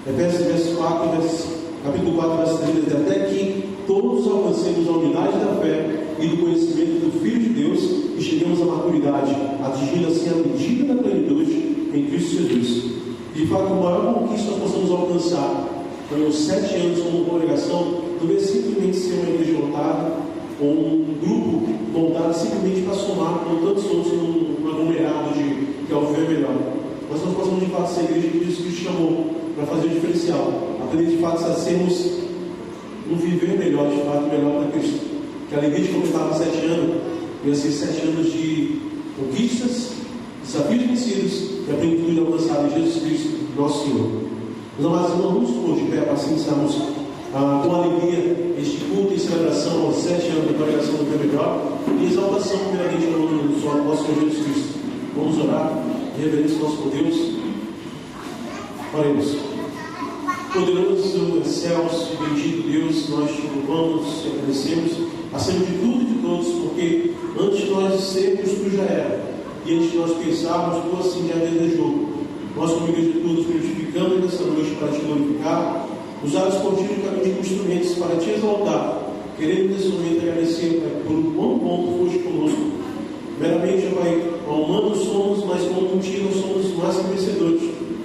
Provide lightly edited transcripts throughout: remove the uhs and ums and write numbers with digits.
Efésios capítulo 4, verso 13, até que todos alcancemos a unidade da fé e do conhecimento do Filho de Deus e cheguemos à maturidade, atingindo assim a medida da plenitude em Cristo Jesus. De fato, a maior conquista nós possamos alcançar foi os 7 anos como congregação, não é simplesmente ser uma igreja lotada ou um grupo montado simplesmente para somar com tantos outros num aglomerado que é o viver melhor. Mas nós possamos de fato ser a igreja que Jesus Cristo chamou para fazer o diferencial, aprender de fato a sermos um viver melhor, de fato, melhor para Cristo. Que a alegria de completar 7 anos ia ser 7 anos de conquistas, desafios vencidos e a plenitude alcançada em Jesus Cristo, nosso Senhor. Meus amados irmãos, vamos pôr de pé para assim iniciarmos com alegria este culto e celebração aos 7 anos da congregação do Viver Melhor e exaltação, primeiramente, ao nome do nosso Senhor Jesus Cristo. Vamos orar, reverência ao nosso Deus. Oremos. Poderoso céus, bendito Deus, nós te louvamos e agradecemos, acima de tudo e de todos, porque antes de nós sermos, tu já era, e antes de nós pensarmos, tu assim já desejou. Nós, como igreja de todos, frutificamos nessa noite para te glorificar, usados por ti no caminho como instrumentos para te exaltar. Queremos nesse momento agradecer, Pai, por um bom ponto foste conosco. Meramente, Pai, humanos somos, mas como contigo nós somos mais que vencedores.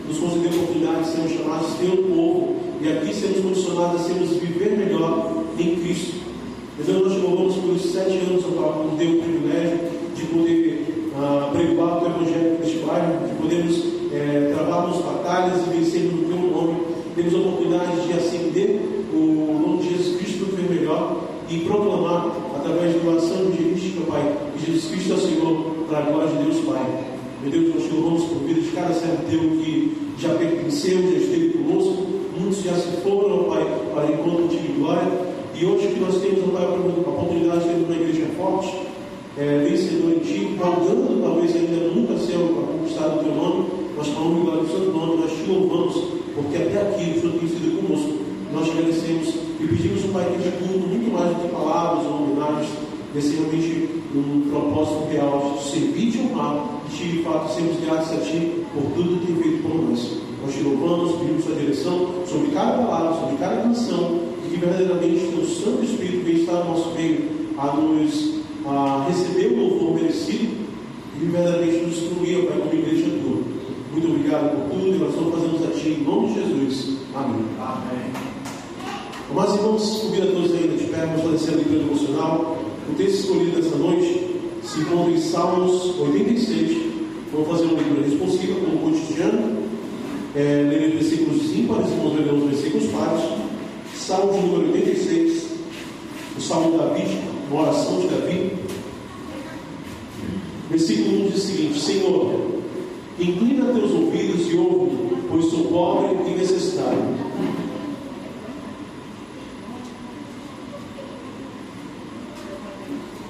Nos concedeu a oportunidade de sermos chamados teu povo e aqui sermos condicionados a sermos viver melhor em Cristo. Então nós te louvamos por esses 7 anos, Pai, por ter o privilégio de poder pregar o teu evangelho neste bairro, de podermos travarmos batalhas e vencermos no teu nome. Temos a oportunidade de acender o nome de Jesus Cristo para viver melhor e proclamar através de uma ação evangelística, Pai, que Jesus Cristo é o Senhor para a glória de Deus, Pai. Meu Deus, nós te louvamos por vida de cada servo teu que já pertenceu, já esteve conosco. Muitos já se foram, Pai, para o encontro de glória. E hoje que nós temos, Pai, a oportunidade de ter uma igreja forte, vencedor em ti, valgando talvez ainda nunca ser conquistado o teu nome, mas para a honra e glória do seu nome, nós te louvamos, porque até aqui o Senhor tem sido conosco. Nós te agradecemos e pedimos, Pai, que este culto, muito mais do que palavras ou homenagens, desse realmente um propósito real de servir e de honrar, de fato sermos gratos a Ti por tudo que tem feito por nós. Nós te louvamos, pedimos Sua direção sobre cada palavra, sobre cada canção, e que verdadeiramente o Santo Espírito vem estar no nosso meio a receber o louvor merecido e que verdadeiramente nos instruir, Pai, como igreja tua. Muito obrigado por tudo e nós vamos fazermos a Ti em nome de Jesus. Amém. Amém. Mas vamos convidar a todos ainda de pé, vamos fazer a leitura devocional. O texto escolhido essa noite se encontra em Salmos 86. Vamos fazer uma leitura responsiva, como cotidiano. Ler os versículos ímpares, vamos ler os versículos pares. Salmo de número 86, o Salmo de Davi, uma oração de Davi. Versículo 1 diz o seguinte: Senhor, inclina teus ouvidos e ouve-me, pois sou pobre e necessitado.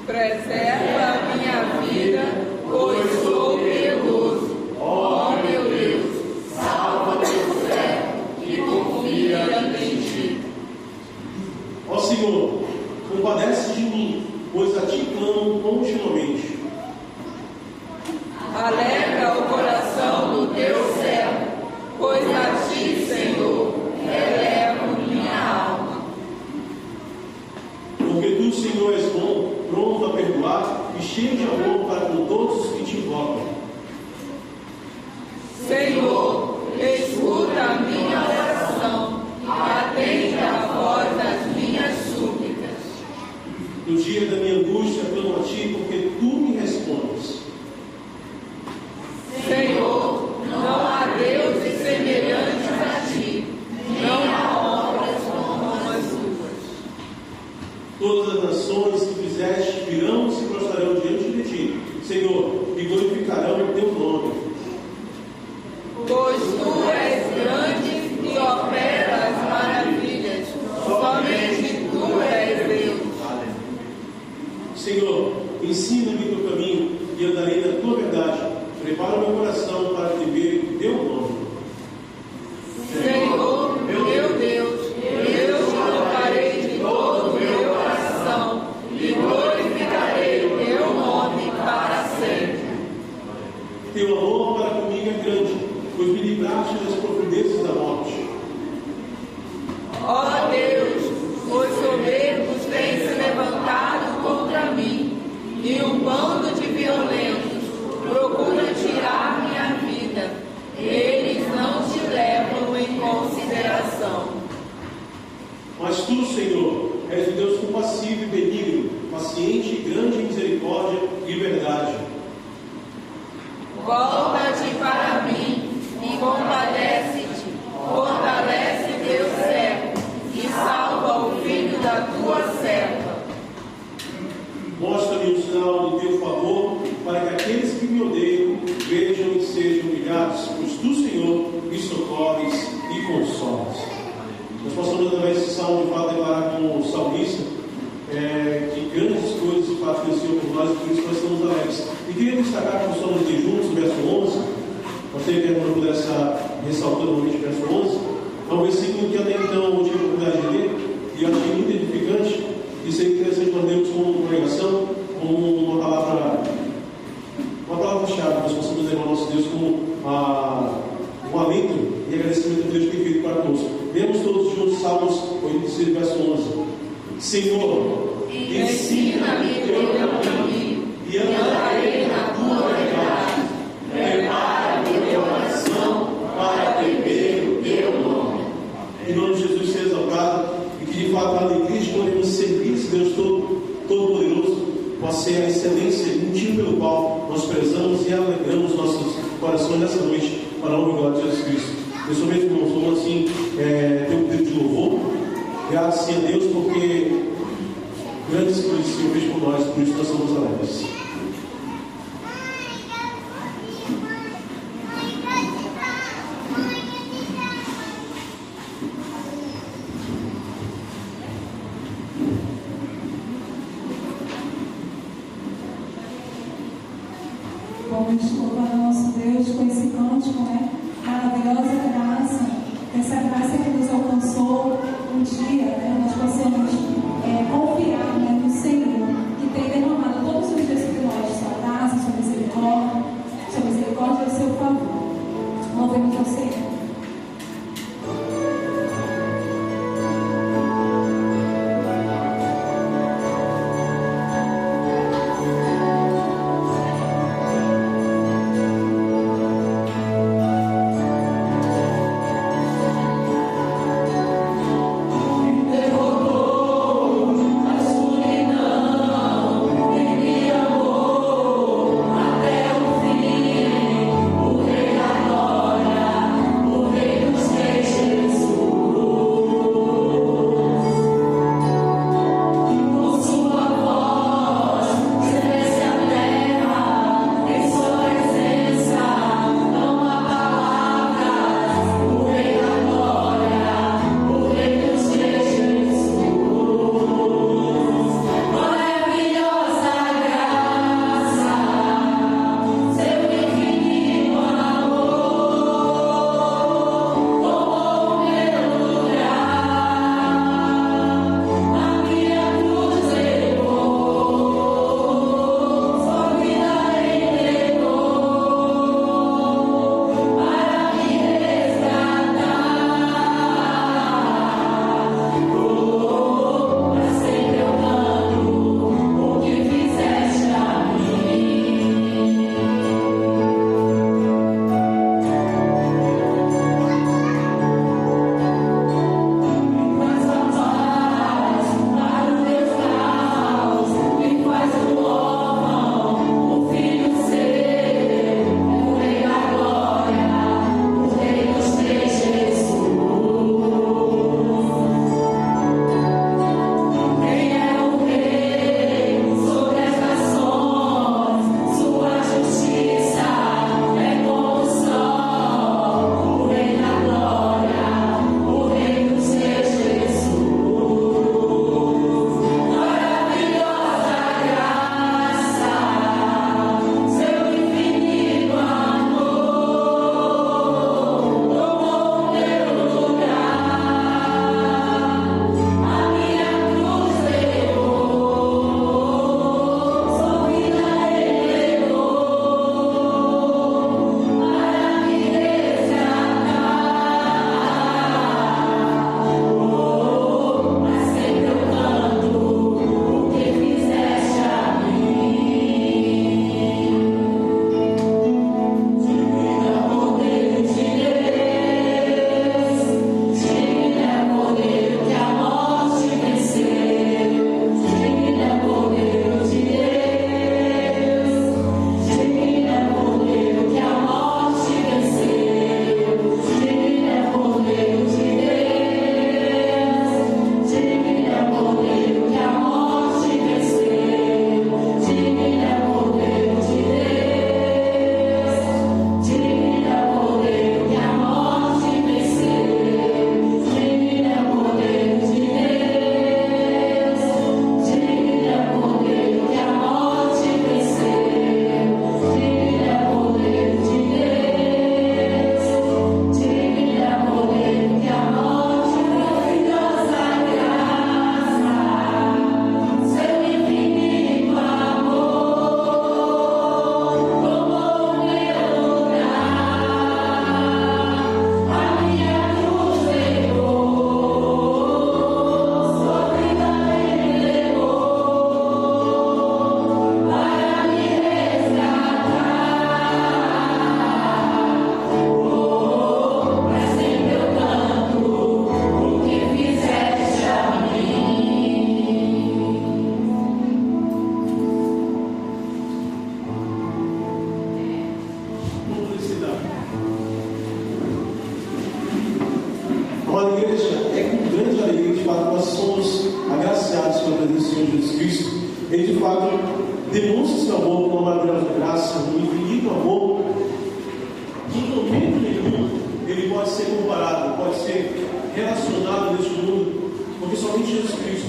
Preserva a minha vida, pois sou piedoso. Ó meu Deus, salva teu servo que confia em ti. Ó Senhor, compadece de mim, pois a ti clamo continuamente. Alegra o coração do teu servo, pois a ti, Senhor, elevo minha alma. Porque tu, Senhor, és bom, pronto a perdoar tu, Senhor, és o Deus compassivo e benigno, paciente, grande em misericórdia e verdade. Volta-te para mim e compadece-te, fortalece teu servo e salva o filho da tua serva. Mostra-me um sinal do teu favor, para que aqueles que me odeiam vejam e sejam humilhados, pois tu, Senhor, me socorres e consolas. Nós possamos, através desse salmo, de fato, declarar como salmista que grandes coisas de fato cresciam por nós, e por isso nós estamos alegres. E queria destacar que nós estamos aqui juntos, no verso 11. Gostaria que a irmã pudesse ressaltar novamente o verso 11. É um versículo que até então eu tive a oportunidade de ler, e eu achei muito edificante, e seria interessante nós lermos como congregação, como uma palavra-chave, nós possamos levar ao nosso Deus como um alento e agradecimento a Deus que tem feito para nós. Lemos todos juntos Salmos 86, verso 11. Senhor, ensina-me teu caminho e andarei na tua verdade. Prepara meu coração para temer o teu nome. Em nome de Jesus seja exaltado, e que de fato a alegria de podermos servir esse Deus Todo-Poderoso possa ser a excelência e o motivo pelo qual nós prezamos e alegramos nossos corações nessa noite para a honra e glória de Jesus Cristo. Eu sou mesmo, irmãos, vamos assim ter um pedido de louvor. Graças a Deus, porque grandes coisas o Senhor fez por nós, por isso nós somos alegres. Vamos louvar nosso Deus com esse cântico, né? Maravilhosa graça, essa graça que nos alcançou um dia, né? Nós possamos confiar, né, no Senhor, que tem derramado todos os dias Uma igreja é com grande alegria, de fato, nós somos agraciados pela presença do Senhor Jesus Cristo. Ele, de fato, demonstra seu amor com uma maravilhosa graça, um infinito amor, que em momento nenhum ele pode ser comparado, pode ser relacionado neste mundo, porque somente Jesus Cristo,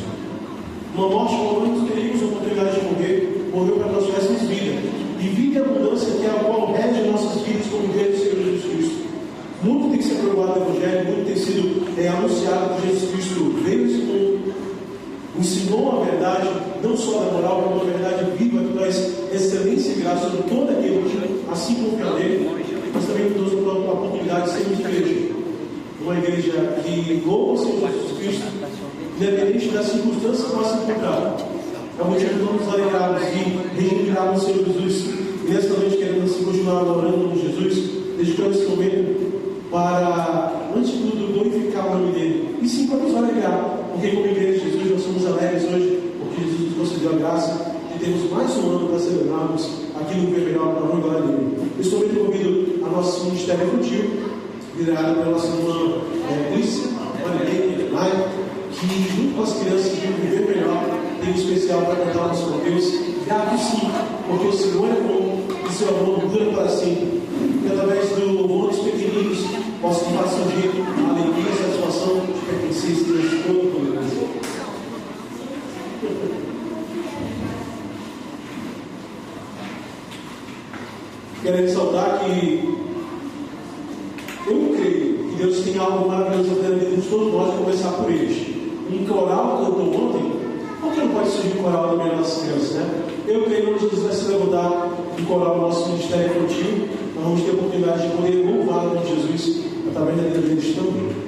uma morte como nós teríamos a oportunidade de morrer, morreu para que nós tivéssemos vida, e vida e abundância, que é a qual rege nossas vidas como igreja do Senhor Jesus Cristo. Muito tem que ser provado no Evangelho, muito tem sido anunciado que Jesus Cristo veio nesse mundo, ensinou a verdade, não só da moral, mas uma verdade viva que traz excelência e graça sobre todo aquele que assim confia nele, mas também nos dá a oportunidade de sermos igreja. Uma igreja que louva o Senhor Jesus Cristo, independente das circunstâncias que nós se encontrarmos. É o motivo de nos alegrarmos e regenerarmos o Senhor Jesus. E nesta noite queremos continuar adorando o Jesus, dedicando esse momento para, antes de tudo, glorificar o nome dele. E sim, para nos alegrar, porque como igreja de Jesus nós somos alegres hoje, porque Jesus nos concedeu a graça de termos mais um ano para celebrarmos aquilo que é melhor para a honra e glória dele. Neste momento eu convido a nosso ministério infantil, liderado pela nossa irmã Clícia, que junto com as crianças de Viver Melhor tem um especial para cantar o nosso Deus. Grato sim, porque o Senhor é bom e seu amor dura para sempre. E através do louvor dos pequeninos posso surgir a alegria e a satisfação de pertencer a esse Deus todo-poderoso. Quero ressaltar que eu creio que Deus tem algo maravilhoso na vida de todos nós, a começar por eles. Um coral cantou ontem, por que não pode surgir um coral também nas nossas crianças, né? Eu creio que Jesus vai se levantar um coral no nosso ministério infantil. Nós vamos ter a oportunidade de poder louvar o nome de Jesus através da vida deles também.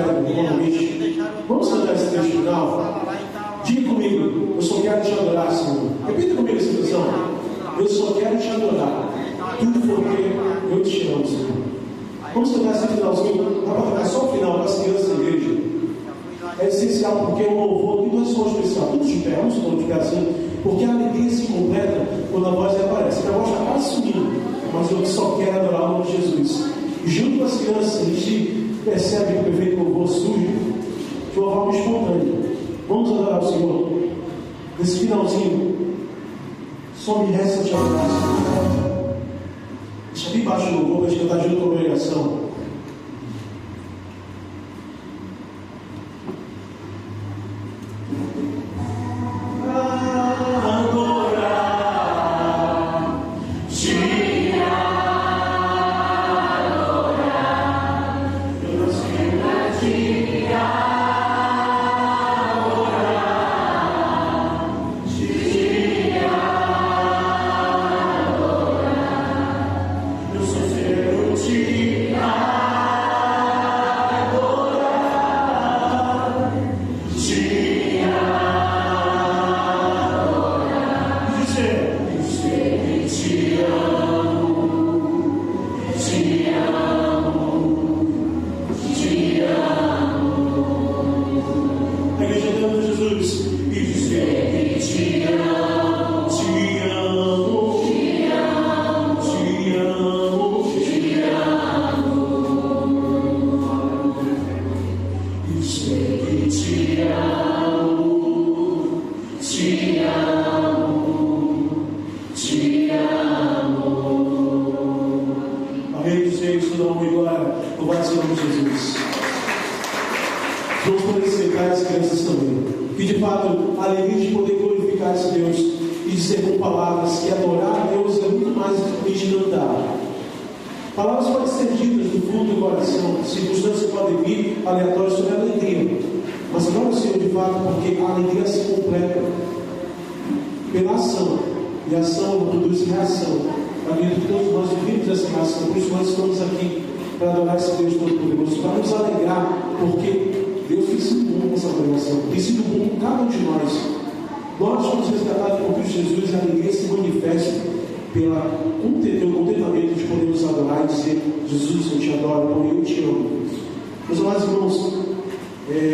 Kleber, novamente. Vamos cantar esse trecho final? Diga comigo, eu só quero te adorar, Senhor. Repita comigo essa expressão. Eu só quero te adorar. Tudo porque eu te amo, Senhor. Vamos cantar esse finalzinho. Dá para cantar só o final para as crianças da igreja. É essencial porque o louvor aqui não é só especial. Todos de pé, vamos todos de pé assim. Porque a alegria se completa quando a voz aparece. A voz está quase sumindo, mas eu só quero adorar o nome de Jesus. E junto com as crianças, a gente percebe que o perfeito louvor surge de uma forma espontânea. Vamos adorar o Senhor. Nesse finalzinho, só me resta te adorar, Senhor. Deixa bem baixo o louvor para a gente cantar junto com a congregação. Palavras podem ser ditas do fundo do coração, circunstâncias podem vir aleatórias sobre a alegria, mas glória ao Senhor de fato, porque a alegria se completa pela ação, e a ação produz reação. A vida de todos nós vivemos essa reação, por isso nós estamos aqui para adorar esse Deus Todo-Poderoso, para nos alegrar, porque Deus tem sido bom com essa pregação, tem sido bom com cada um de nós. Nós fomos resgatados por Cristo Jesus, e a alegria se manifesta pelo contentamento de podermos adorar e dizer: Jesus, eu te adoro, porque eu te amo. Meus amados irmãos,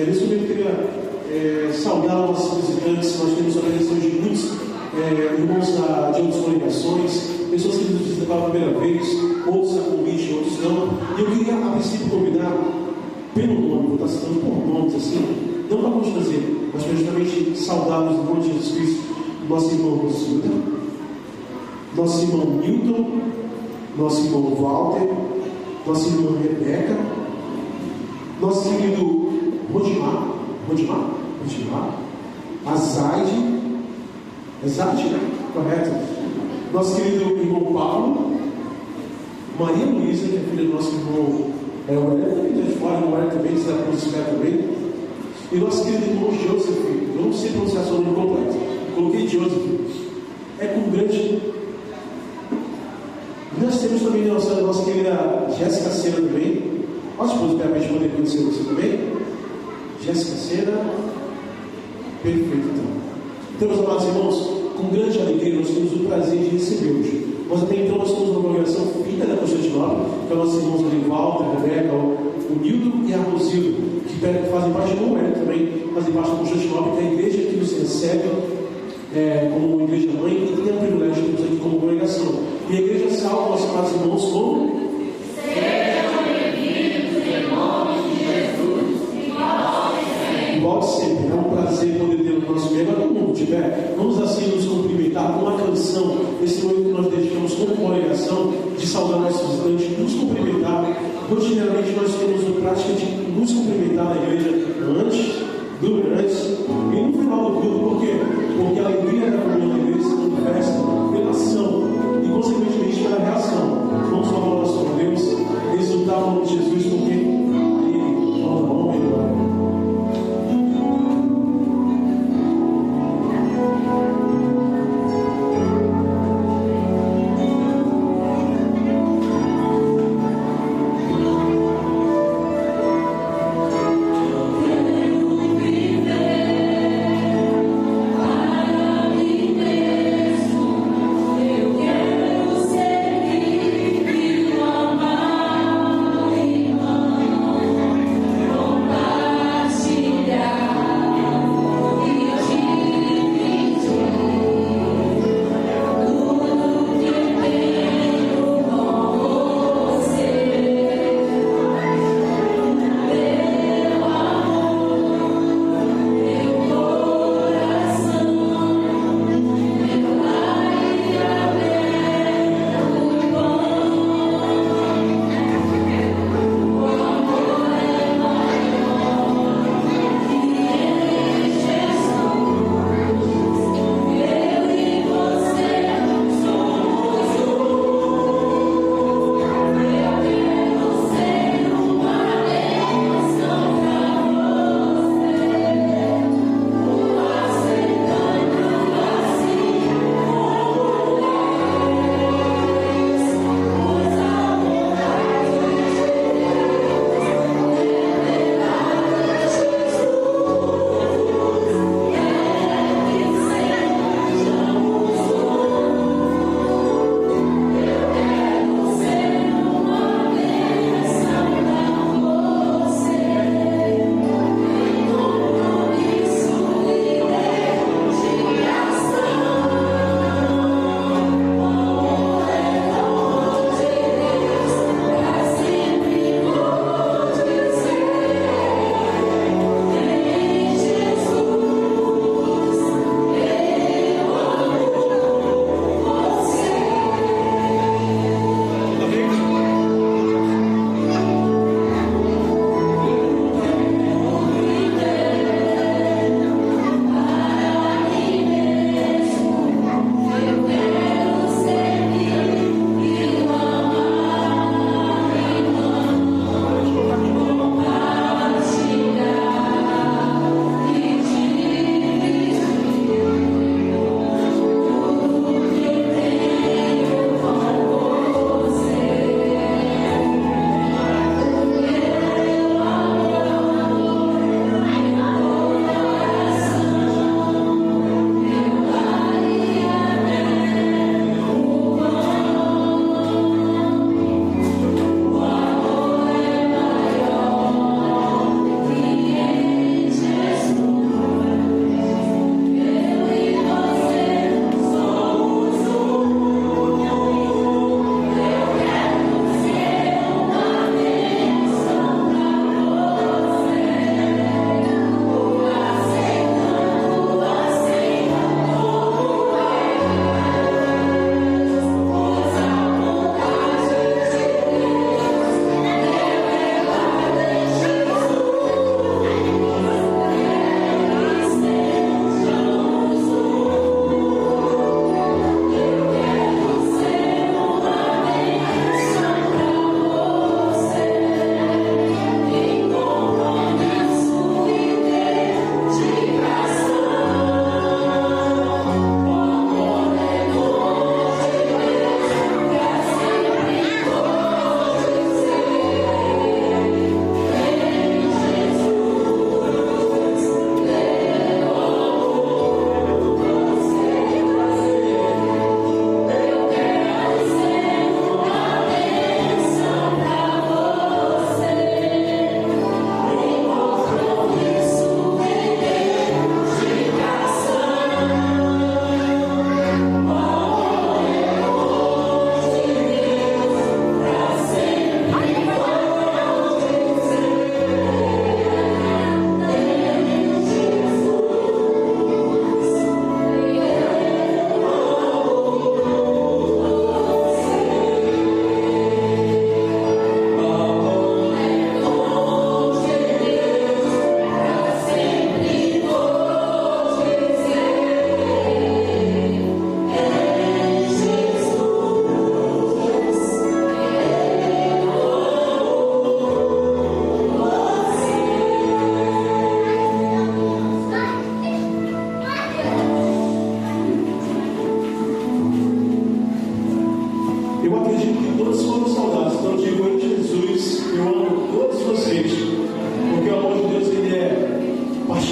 nesse momento eu queria saudar os nossos visitantes. Nós temos a presença de muitos irmãos de outras congregações, pessoas que nos visitam pela primeira vez, outros a convite, outros não. E eu queria, a princípio, convidar pelo nome, vou estar citando por nomes assim, não para constranger, mas para justamente saudar no nome de Jesus Cristo, nosso irmão Rosilda, nosso irmão Milton, nosso irmão Walter, nossa irmã Rebeca, nosso querido Rodimar, a Zaide, é Zaide, né? Correto? Nosso querido irmão Paulo, Maria Luísa, que é filha do nosso irmão Aurélio, também está de fora, o Aurélio também está pronunciado também, e nosso querido irmão Joseph, eu não sei pronunciar seu nome completo, coloquei Joseph, é com grande. Nós temos também a nossa querida Jéssica Cera também. Nossa esposa, para a gente poder conhecer você também. Jéssica Cera. Perfeito, então. Então, meus amados irmãos, com grande alegria, nós temos o prazer de recebê-los. Nós até então, nós somos uma congregação filha da Constantinopla, que é nossos irmãos ali, Walter, a Rebeca, o Nildo e a Rosilda, que fazem parte do Moé também, fazem parte da Constantinopla, que é a igreja que nos recebe como igreja mãe, e tem o privilégio de termos aqui como congregação. E a igreja salva nossos amados irmãos como? Sejam bem-vindos em nome de Jesus, Igual sempre, é um prazer poder ter o nosso meio. Agora todo mundo tiver, vamos assim nos cumprimentar com uma canção, esse momento que nós dedicamos como congregação, de saudar nossos visitantes, nos cumprimentar. Rotineiramente nós temos a prática de nos cumprimentar na igreja antes, durante e no final do culto. Por quê? Porque a alegria da comunhão da igreja se manifesta pela ação e, consequentemente, pela reação. Vamos falar o nosso Deus, exultar o nome de Jesus, porque aí nós vamos melhorar.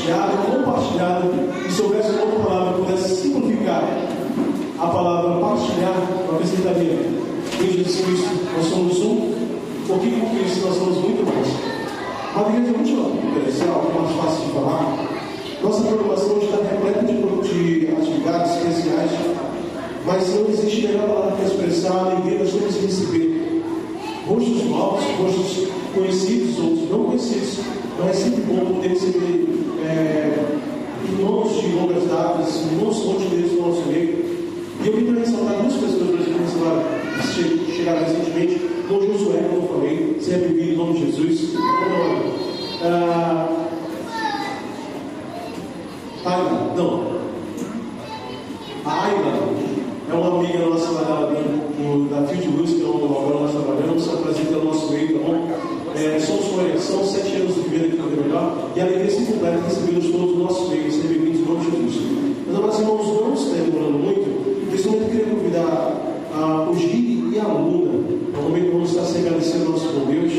partilhado, compartilhado, e se houvesse uma outra palavra que pudesse simplificar a palavra partilhar, eu acrescentaria: em Jesus Cristo nós somos um, porque com Cristo nós somos muito mais. Uma igreja muito especial, mais fácil de falar. Nossa programação está repleta de atividades especiais, mas não existe melhor palavra para expressar a alegria das pessoas que receber. Rostos novos, rostos conhecidos, outros não conhecidos, mas é sempre bom poder receber irmãos de longas datas, irmãos rotineiros do nosso meio. E eu queria ressaltar duas pessoas que chegaram recentemente. Dom Josué, como eu falei, seja bem-vindo em nome de Jesus. A Ayla é uma amiga nossa da Field Luz, que é um local que nós trabalhamos, se apresenta no nosso meio, tá bom? São 7 anos de vida aqui no melhor, e a alegria se completa recebê-los todos no nosso meio, sejam bem-vindos em nome de Jesus. Mas, amados irmãos, não se demorando muito, nesse momento eu queria convidar o Giri e a Luna. No momento que vamos estar se agradecendo ao nosso bom Deus,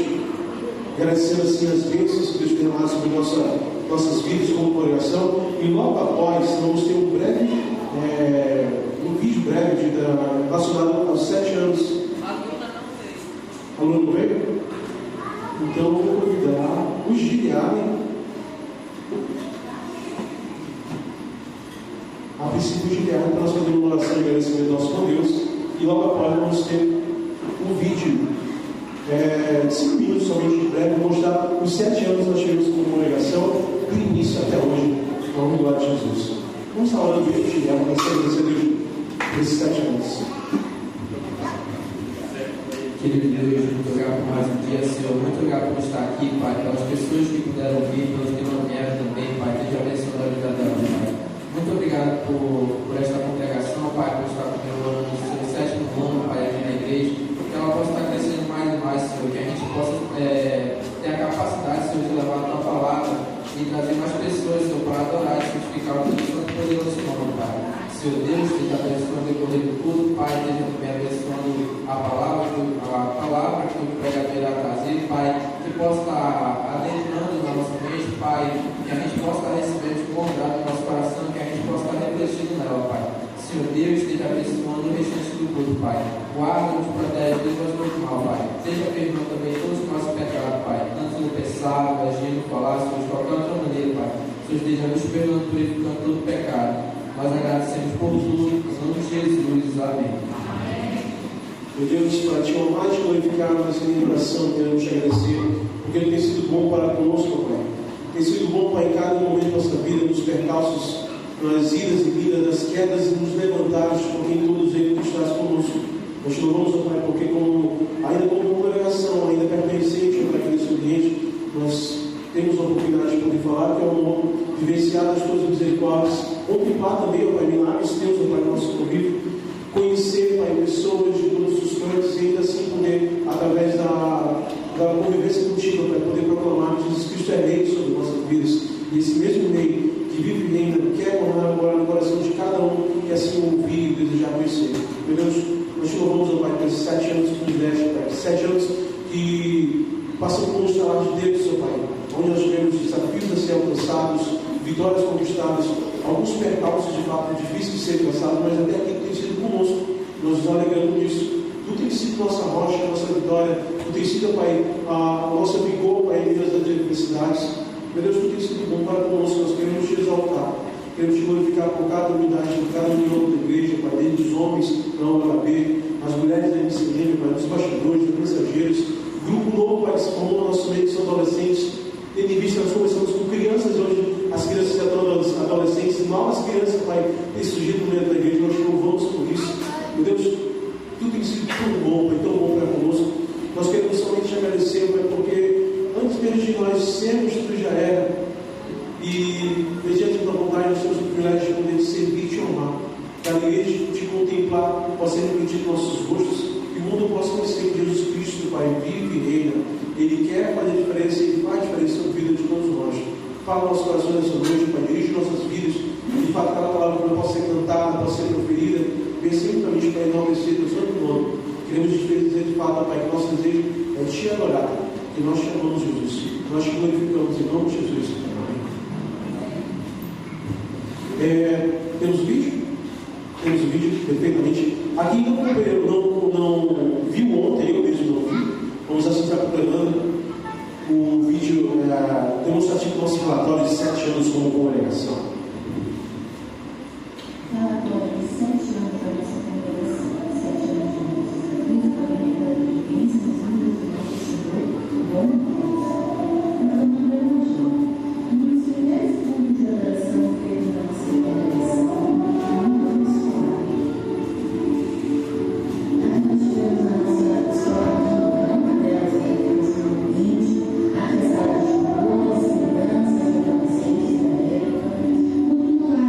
agradecendo assim as bênçãos que Deus tem derramado sobre nossas vidas como congregação, e logo após vamos ter um vídeo breve relacionado aos 7 anos. A Luna não veio? Então eu vou convidar o Giliane, a princípio o Giliane, para nós fazermos uma oração de agradecimento ao nosso bom Deus, e logo após vamos ter um vídeo 5 minutos somente de breve, vou mostrar os 7 anos que nós tivemos como congregação, do início até hoje, na glória de Jesus. Vamos estar orando bem, Giliane, para agradecer a Deus por esses 7 anos. Querido Deus, muito obrigado por mais um dia, Senhor. Muito obrigado por estar aqui, Pai, pelas pessoas que puderam vir, pelos que não vieram também, Pai. Esteja abençoando a vida delas, Pai. Muito obrigado por esta congregação, Pai, por estar comemorando o seu 7º ano, Pai, aqui na igreja. Que ela possa estar crescendo mais e mais, Senhor. Que a gente possa ter a capacidade, Senhor, de levar a tua palavra e trazer mais pessoas, Senhor, para adorar e santificar o teu santo poderoso nome, Pai. Senhor Deus, esteja abençoando o decorrer do culto, Pai, esteja também abençoando a palavra que o pregador irá trazer, Pai, que possa estar adentrando na nossa mente, Pai, que a gente possa estar recebendo de bom grado no nosso coração, que a gente possa estar refletindo nela, Pai. Senhor Deus, esteja abençoando o restante do culto, Pai. Guarda-nos, protege, livra-nos do mal, Pai. Esteja perdoando também todos os nossos pecados, Pai, tanto no pensar, no agir, no falar, Senhor, de qualquer outra maneira, Pai. Senhor, esteja nos perdoando, purificando todo o pecado. Nós agradecemos por tudo, em nome de Jesus. Amém. Meu Deus, para te honrar e te glorificar nessa oração, queremos te agradecer, porque Ele tem sido bom para conosco, Pai. Tem sido bom, Pai, em cada momento da nossa vida, nos percalços, nas idas e vindas, nas quedas e nos levantares, porque em todos eles tu estás conosco. Nós te louvamos, Pai, porque ainda como congregação, ainda pertencente, Pai, nesse ambiente, nós temos a oportunidade de poder falar que é o amor, vivenciar as tuas misericórdias, contemplar também, Pai, milagres teus, Pai, no nosso convívio, conhecer, Pai, pessoas de todos os cantos e ainda assim poder, através da convivência contigo, Pai, poder proclamar que Jesus Cristo é rei sobre nossas vidas. E esse mesmo rei que vive e reina, quer morar agora no coração de cada um que assim ouvir e desejar conhecer. Meu Deus, nós te louvamos, Pai, por esses 7 anos que nos deste, Pai, 7 anos que passam por um estalar de Deus, Pai, onde nós tivemos desafios a ser alcançados, vitórias conquistadas, alguns percalços de fato difíceis de serem passados, mas até aqui tu tens sido conosco, nós nos alegramos nisso. Tu tens sido nossa rocha, nossa vitória, tu tens sido, Pai, a nossa vigor, Pai, em meio das adversidades. Meu Deus, tu tens sido bom para conosco, nós queremos te exaltar, queremos te glorificar por cada unidade, por cada união da igreja, Pai, desde os homens da OAB, as mulheres da MCM, Pai, dos bastidores, dos mensageiros, grupo novo, Pai, que se formou no nosso meio, que são adolescentes. Tendo em vista, nós começamos com crianças hoje, as crianças que estão adolescentes, novas crianças, Pai, têm surgido no meio da igreja, nós te louvamos por isso. Meu Deus, tu tens sido tão bom, Pai, tão bom para conosco. Nós queremos somente te agradecer, Pai, porque antes mesmo de nós sermos, tu já era. E, mediante a tua vontade, nós temos o privilégio de poder te servir e te honrar. Que a igreja te contemplar, possa refletir nossos rostos, que o mundo possa conhecer que Jesus Cristo, Pai, vive e reina. Ele quer fazer diferença, Ele faz diferença na vida de todos nós. Fala nosso coração nessa noite, Pai, dirige nossas vidas. De fato, cada palavra que não possa ser cantada, possa ser proferida, venha sempre para mim, para enaltecer o santo nome. Queremos dizer de fato, Pai, que nosso desejo é te adorar, que nós te amamos, Jesus. Nós te glorificamos em nome de Jesus. Amém. Temos o vídeo? Temos o vídeo, perfeitamente. Aqui não viu ontem, eu mesmo não vi. Vamos assistir procurando o vídeo demonstrativo do nosso relatório de 7 anos como congregação. Relatório de 7 anos da nossa congregação, 7 anos juntos. Muito obrigada de vivência nos livros do nosso Senhor, bom Deus. Então, no primeiro jogo, um dos primeiros pontos de adoração que teve na nossa congregação, não vamos falar. Nós tivemos a nossa história de uma delas, que é 2020, apesar de boas lembranças, adolescentes da época, muito lá.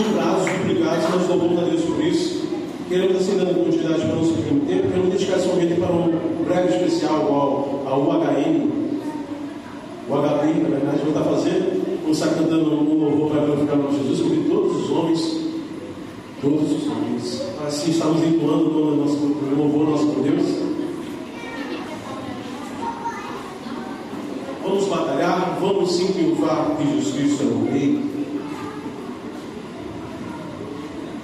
dobrados, duplicados. Nós louvamos a Deus por isso. Queremos assim, dando continuidade para o nosso primeiro tempo, queremos dedicar esse momento para um breve especial ao UHN. O HB, na verdade, vai estar fazendo, vamos estar cantando um louvor para glorificar o nome de Jesus, porque todos os homens, assim estamos entoando o louvor ao nosso Deus. Vamos batalhar, vamos sim triunfar, que Jesus Cristo é o Rei.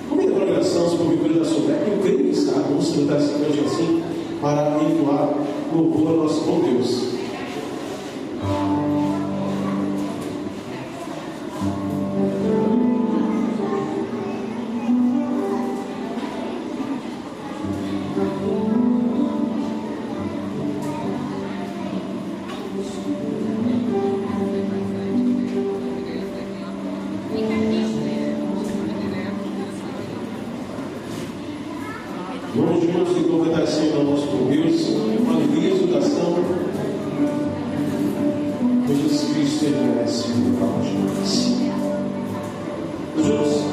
Como é a programação, se porventura da souber, eu creio que está, vamos cantar esse canto assim, para entoar louvor ao nosso bom Deus. Vamos juntos e completar esse ao nosso Deus, uma alegria e exultação, pois Jesus Cristo ele merece o louvor de nós. Juntos.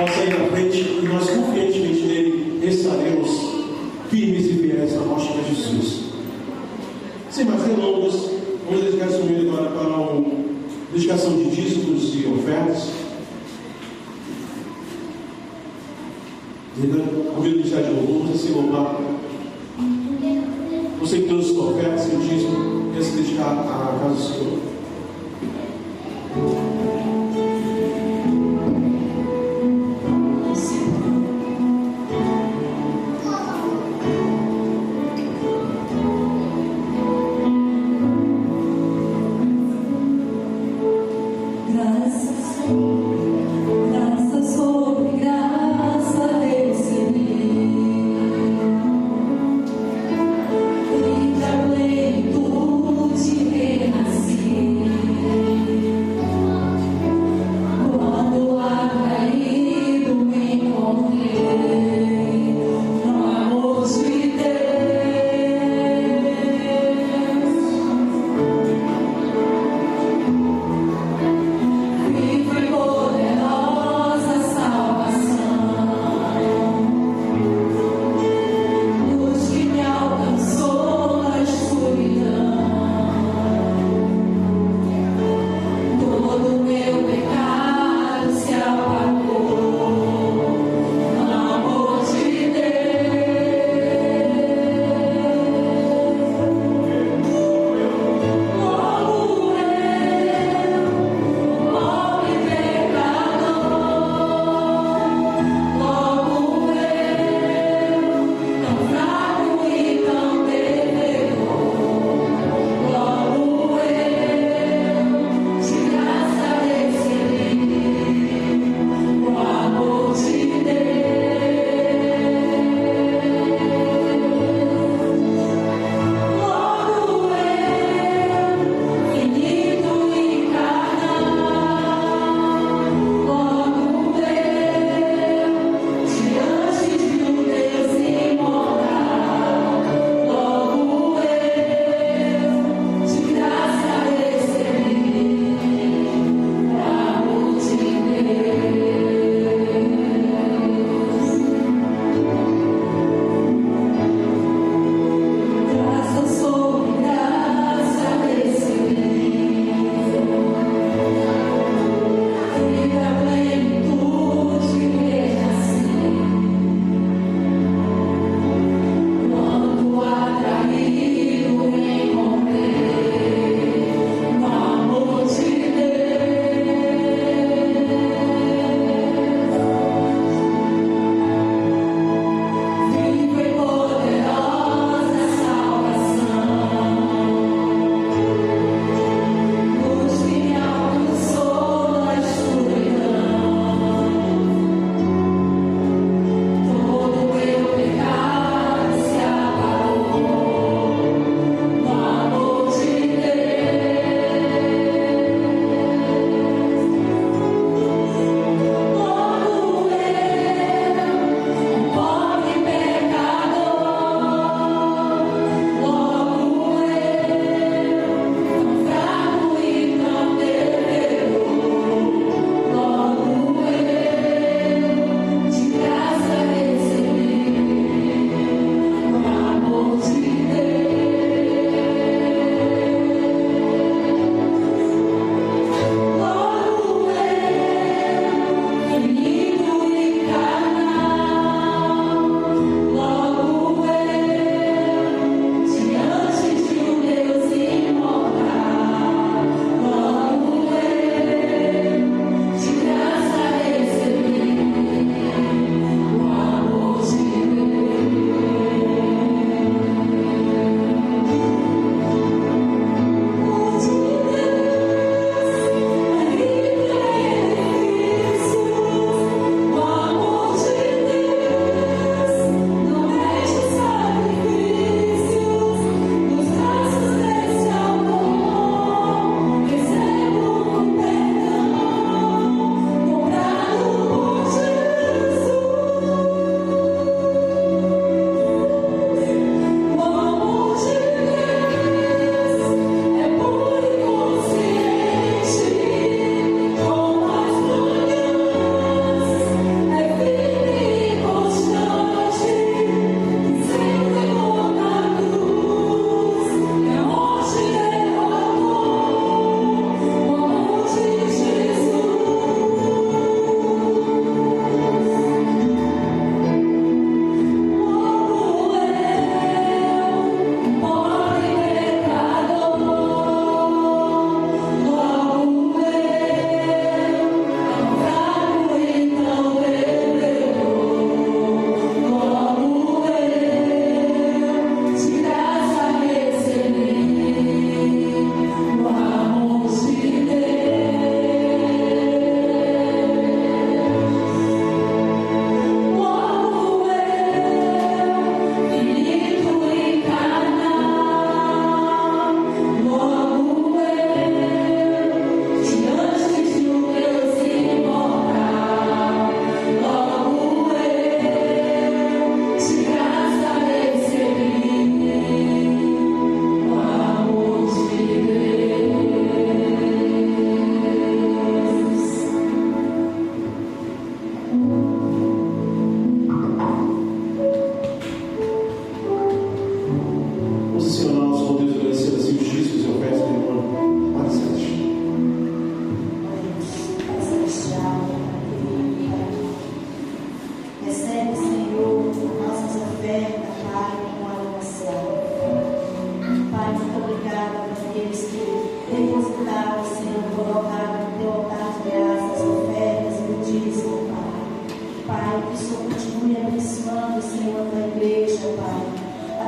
Possa ir na frente e nós confiantemente nele estaremos firmes e fiéis na rocha de Jesus. Sem mais delongas, vamos dedicar esse momento agora para a dedicação de dízimos e ofertas. Convido o ministério de louvor, vamos assim louvar. Você que trouxe sua oferta, seu dízimo, quer se dedicar à casa do Senhor. Renasci.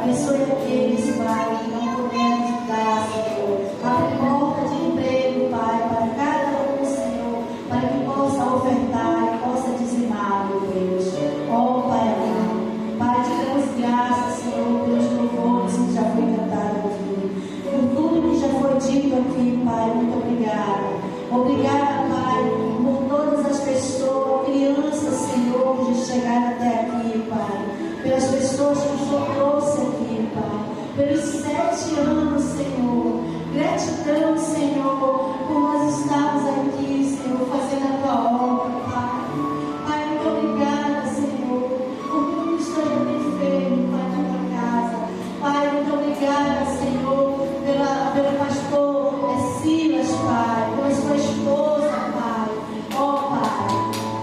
Abençoe aqueles, Pai, que não puderam ajudar, Senhor. Abre porta de emprego, Pai, para cada um, Senhor, para que possa ofertar e possa dizimar, meu Deus. Ó, Pai amado, Pai, te damos graças, Senhor, pelos louvores que já foi cantado aqui, por tudo que já foi dito aqui, Pai. Muito obrigada. Obrigada, Pai, por todas as pessoas, crianças, Senhor, que já chegaram até aqui, Pai. Pelas pessoas que o Senhor trouxe aqui, Pai. Pelos 7 anos, Senhor. Gratidão, Senhor, por nós estarmos aqui, Senhor, fazendo a tua obra, Pai. Pai, muito obrigada, Senhor, por tudo que o Senhor tem feito, Pai, na tua casa. Pai, muito obrigada, Senhor, pelo pastor Silas, Pai, pela sua esposa, Pai. Ó, Pai,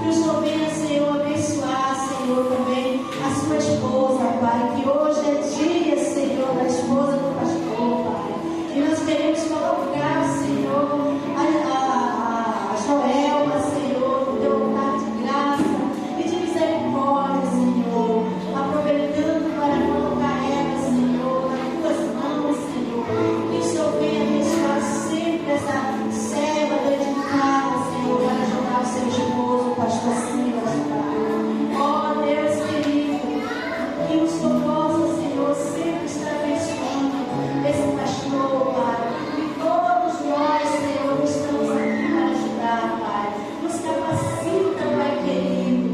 que o Senhor venha, Senhor, abençoar, Senhor, também a sua esposa, Pai, que hoje é dia, Senhor, da esposa do pastor, Pai. E nós queremos colocar, Senhor, a Joelma, Senhor, no teu altar de graça e de misericórdia, Senhor, aproveitando para colocar ela, Senhor, nas tuas mãos, Senhor. Que o Senhor venha abençoar sempre essa serva dedicada, Senhor, para ajudar o seu esposo, o pastor Silas, Pai. Ó Deus querido, que o Senhor possa, Senhor, sempre estar abençoando esse pastor, Pai. E todos nós, Senhor, estamos aqui para ajudar, Pai. Nos capacita, Pai querido.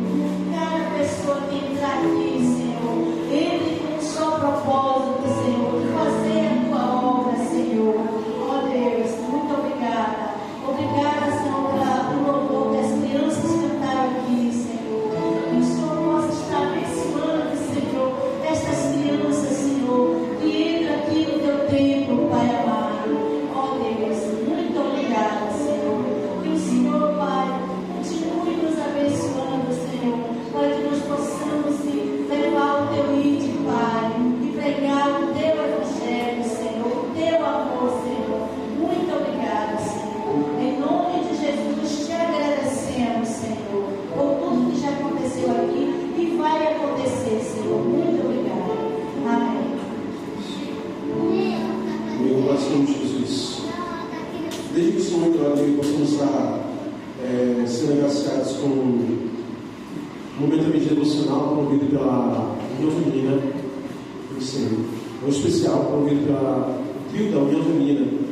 Cada pessoa que entrar aqui, Senhor, entre com um só propósito, Senhor, de fazer a tua obra, Senhor. Ó Deus, muito obrigada. Obrigada, Senhor, pelo louvor que as crianças cantaram aqui, Senhor. Que o Senhor possa estar abençoando, Senhor, estas crianças, Senhor, que entram aqui no teu templo, Pai amado. Ó Deus, muito obrigada, Senhor. Que o Senhor, Pai, continue nos abençoando, Senhor, para que nós possamos levar o teu ídolo, Pai, e pregar o teu evangelho, Senhor, o teu amor, Senhor. Muito obrigada, Senhor. Em nome de Jesus, te agradecemos, Senhor, por tudo que já aconteceu aqui e vai acontecer, Senhor. Muito obrigada. Amém. Meu coração de Jesus. Desde que o Senhor entrou ali, possamos estar sendo agraciados com um momento também de devocional promovido pela União Feminina. Um especial promovido pela trio da União Feminina.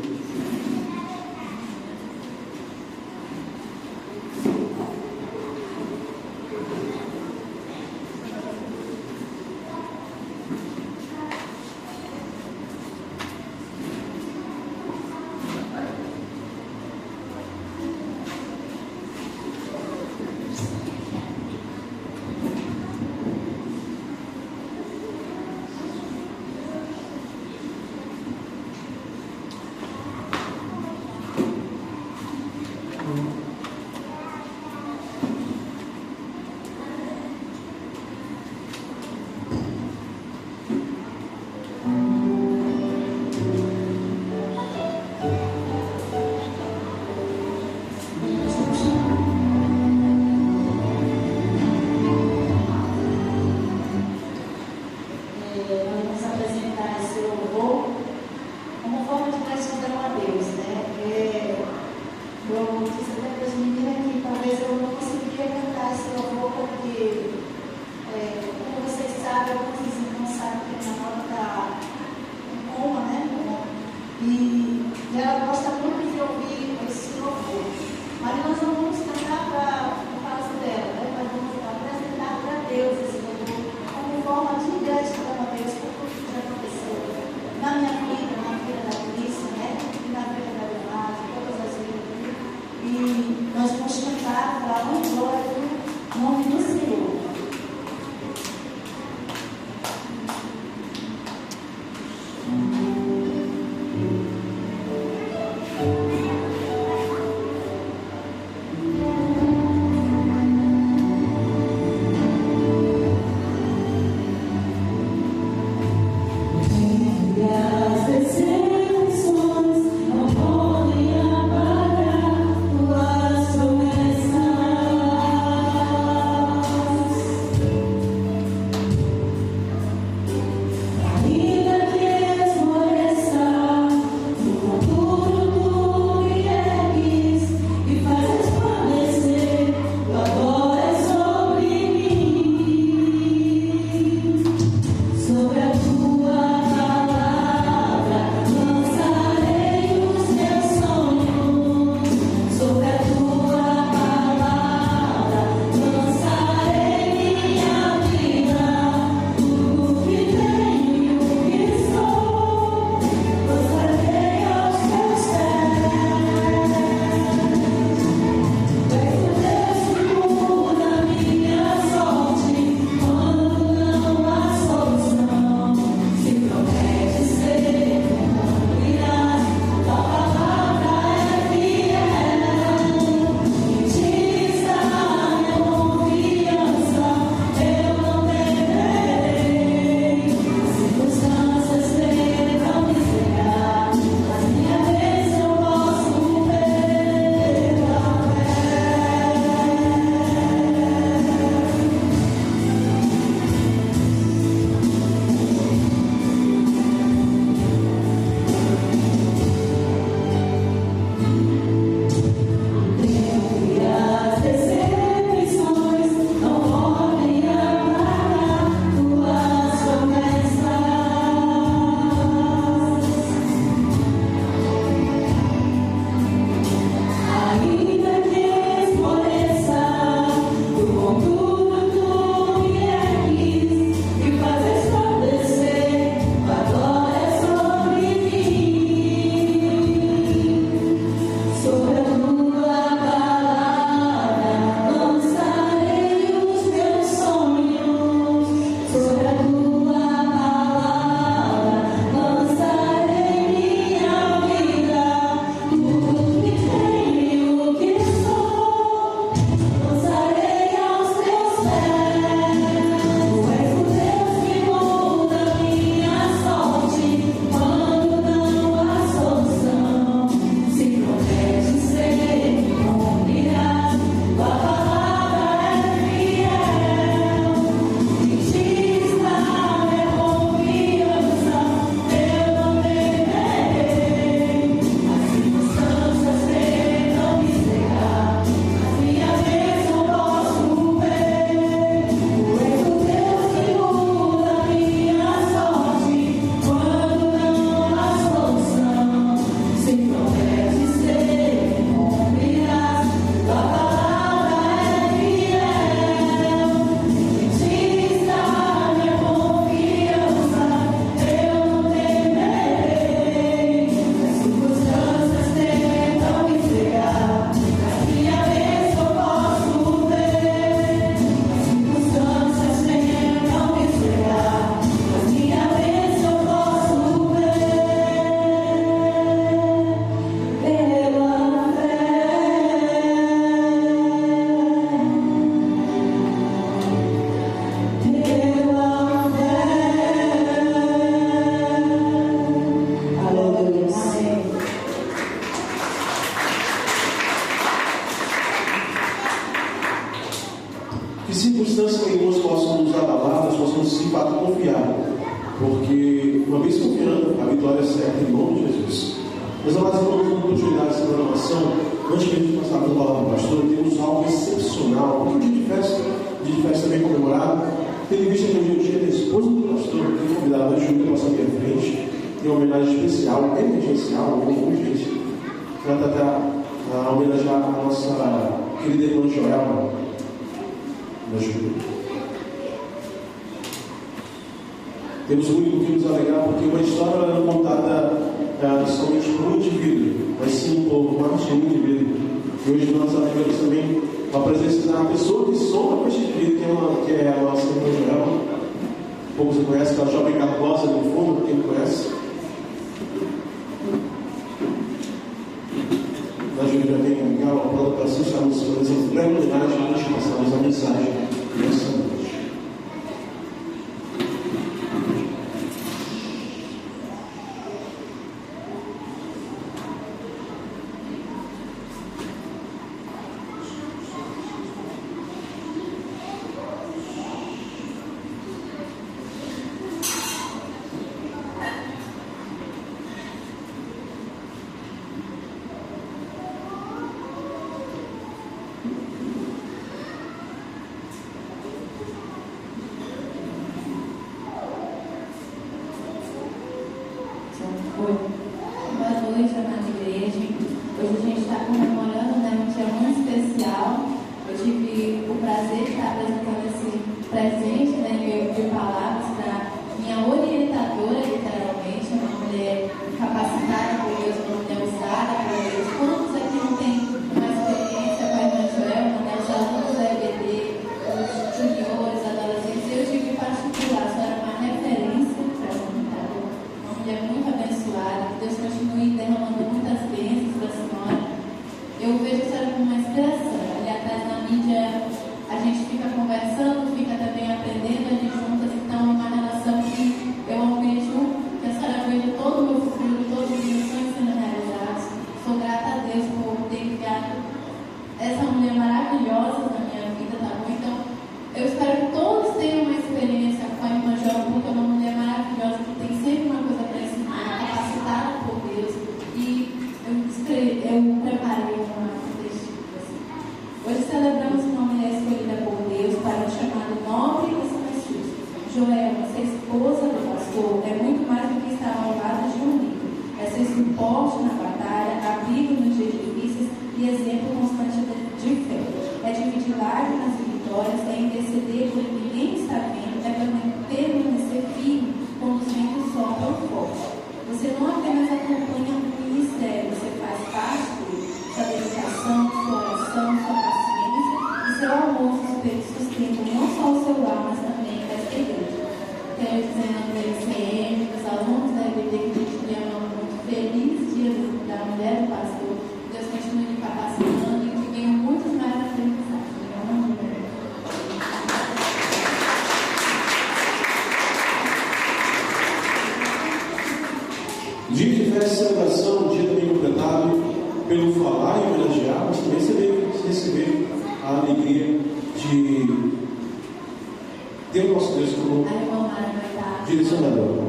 confiar, porque uma vez confiando, a vitória é certa em nome de Jesus. Mas nós vamos continuar essa programação. Antes que a gente passar pela palavra do pastor, temos algo excepcional, um dia de festa bem comemorado. Tendo em vista que hoje é o dia da esposa do pastor, eu tenho convidado a Júlia a passar à minha frente, em uma homenagem especial, emergencial, urgente, para homenagear a nossa querida irmã Joelma, da Júlia. Temos muito que nos alegrar, porque uma história não é contada somente por um indivíduo, mas sim por mais de um indivíduo. E hoje nós alegramos também a presença da pessoa que soma com este indivíduo, que é a nossa irmã Joelma. Poucos você conhece, aquela jovem Carlosa no fundo, quem conhece? A Júlia já vem legal, pronto para assustarmos, por exemplo, na homenagem, nós passamos a mensagem nessa noite. Boa noite, amada igreja. Hoje a gente está comemorando, um dia muito especial. Eu tive o prazer de estar apresentando esse presente, de palavras para minha orientadora, literalmente, uma mulher capacitada por Deus, uma mulher usada por Deus. Quantos aqui não têm uma experiência com a irmã Joelma, os alunos da EBD, os juniores, adolescentes? Eu tive particular, só era uma referência para a orientadora. Uma mulher muito abençoada, que Deus continue derramando muitas bênçãos para a senhora. Eu vejo a senhora como uma inspiração. Ali atrás na mídia a gente fica conversando, fica também aprendendo ali juntas, então é uma relação que eu almejo que a senhora veja todo o meu futuro, todos os meus sonhos sendo realizados. Sou grata a Deus por ter enviado essa mulher maravilhosa na minha vida, tá bom? Então, eu espero que todos tenham uma experiência com a irmã Joelma, porque é uma mulher maravilhosa que tem sempre uma coisa para ensinar, capacitada por Deus. E eu preparei uma testigo assim. Hoje celebramos uma mulher escolhida por Deus para um chamado nobre e silencioso. Joelma, ser esposa do pastor, é muito mais do que estar ao lado de um líder. É ser suporte na batalha, abrigo nos dias difíceis e exemplo constante de fé. É dividir lágrimas e vitórias, é interceder por quem ninguém está vendo, é permanecer firme quando os ventos sopram forte. Você não apenas acompanha o ministério, você faz parte dele. Sua dedicação, sua oração, sua paciência e seu amor sustentam não só o seu lar, mas também esta igreja. Quero dizer na PCM, dos alunos da EBD, que a gente lhe ama muito. Feliz dia da mulher do pastor. Deus continue me capacitando e que venham muitos mais aprendizados. Dia de festa e celebração, um dia também completado pelo falar e homenagear, mas também receber a alegria de ter o nosso Deus como direcionador.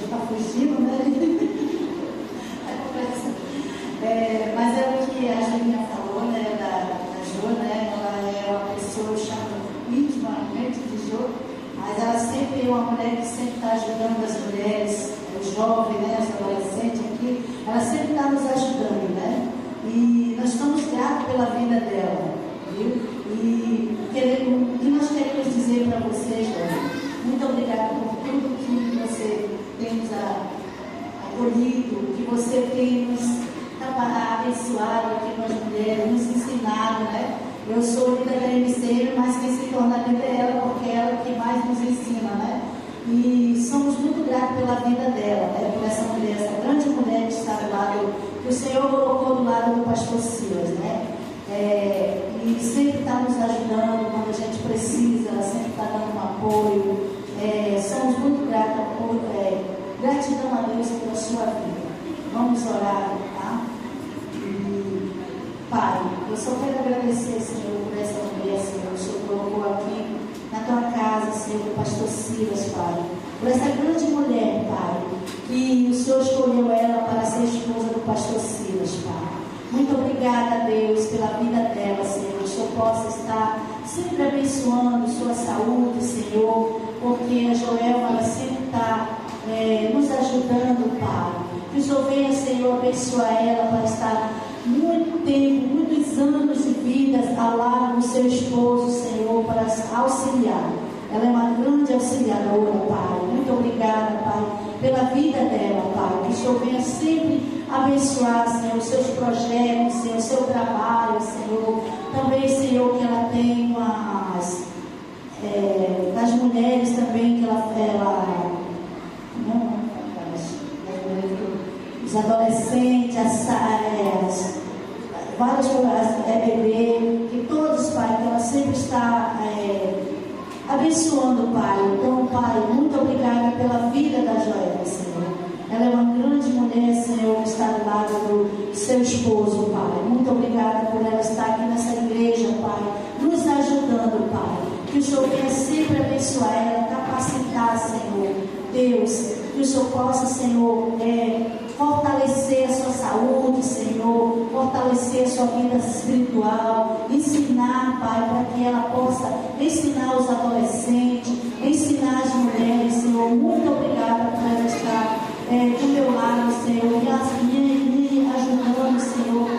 Está fugindo, né? Mas é o que a Julinha falou, né? Da Jo, né? Ela é uma pessoa chamada intimamente de Jo, mas ela sempre é uma mulher que sempre está ajudando as mulheres, os jovens, né? As adolescentes aqui, ela sempre está nos ajudando, né? E nós estamos gratos pela vida dela, viu? E o que nós queremos dizer para vocês, né? Muito obrigada por tudo que você tem nos acolhido, que você tem nos abençoado aqui com as mulheres, nos ensinado, né? Eu sou líder da MC, mas quem se torna líder é ela, porque é ela que mais nos ensina, né? E somos muito gratos pela vida dela, né? Por essa mulher, essa grande mulher que está do lado, que o Senhor colocou do lado do pastor Silas, né? E sempre está nos ajudando quando a gente precisa, ela sempre está dando um apoio. Somos muito gratos, gratidão a Deus pela sua vida. Vamos orar, tá? Pai, eu só quero agradecer, Senhor, por essa mulher, Senhor, o Senhor colocou aqui na tua casa, Senhor, o pastor Silas, Pai, por essa grande mulher, Pai, que o Senhor escolheu ela para ser esposa do pastor Silas, Pai. Muito obrigada, Deus, pela vida dela, Senhor. Que o Senhor possa estar sempre abençoando sua saúde, Senhor, porque a Joelma, ela sempre está nos ajudando, Pai. Que o Senhor venha, Senhor, abençoar ela para estar muito tempo, muitos anos de vida ao lado do seu esposo, Senhor, para auxiliar. Ela é uma grande auxiliadora, Pai. Muito obrigada, Pai, pela vida dela, Pai. Que o Senhor venha sempre abençoar, Senhor, os seus projetos, Senhor, o seu trabalho, Senhor. Também, Senhor, que ela tem das mulheres também, que os adolescentes, várias bebê, que todos, Pai, que ela sempre está abençoando, Pai. Então, Pai, muito obrigada pela vida da Joelma, Senhor. Ela é uma grande mulher, Senhor, que está do lado do seu esposo, Pai. Muito obrigada por ela estar aqui nessa igreja, Pai, nos ajudando, Pai. Que o Senhor venha sempre abençoar ela, capacitar, Senhor. Deus, que o Senhor possa, Senhor, fortalecer a sua saúde, Senhor, fortalecer a sua vida espiritual, ensinar, Pai, para que ela possa ensinar os adolescentes, ensinar as mulheres, Senhor. Muito obrigada por ela estar do meu lado, Senhor, me ajudando, Senhor,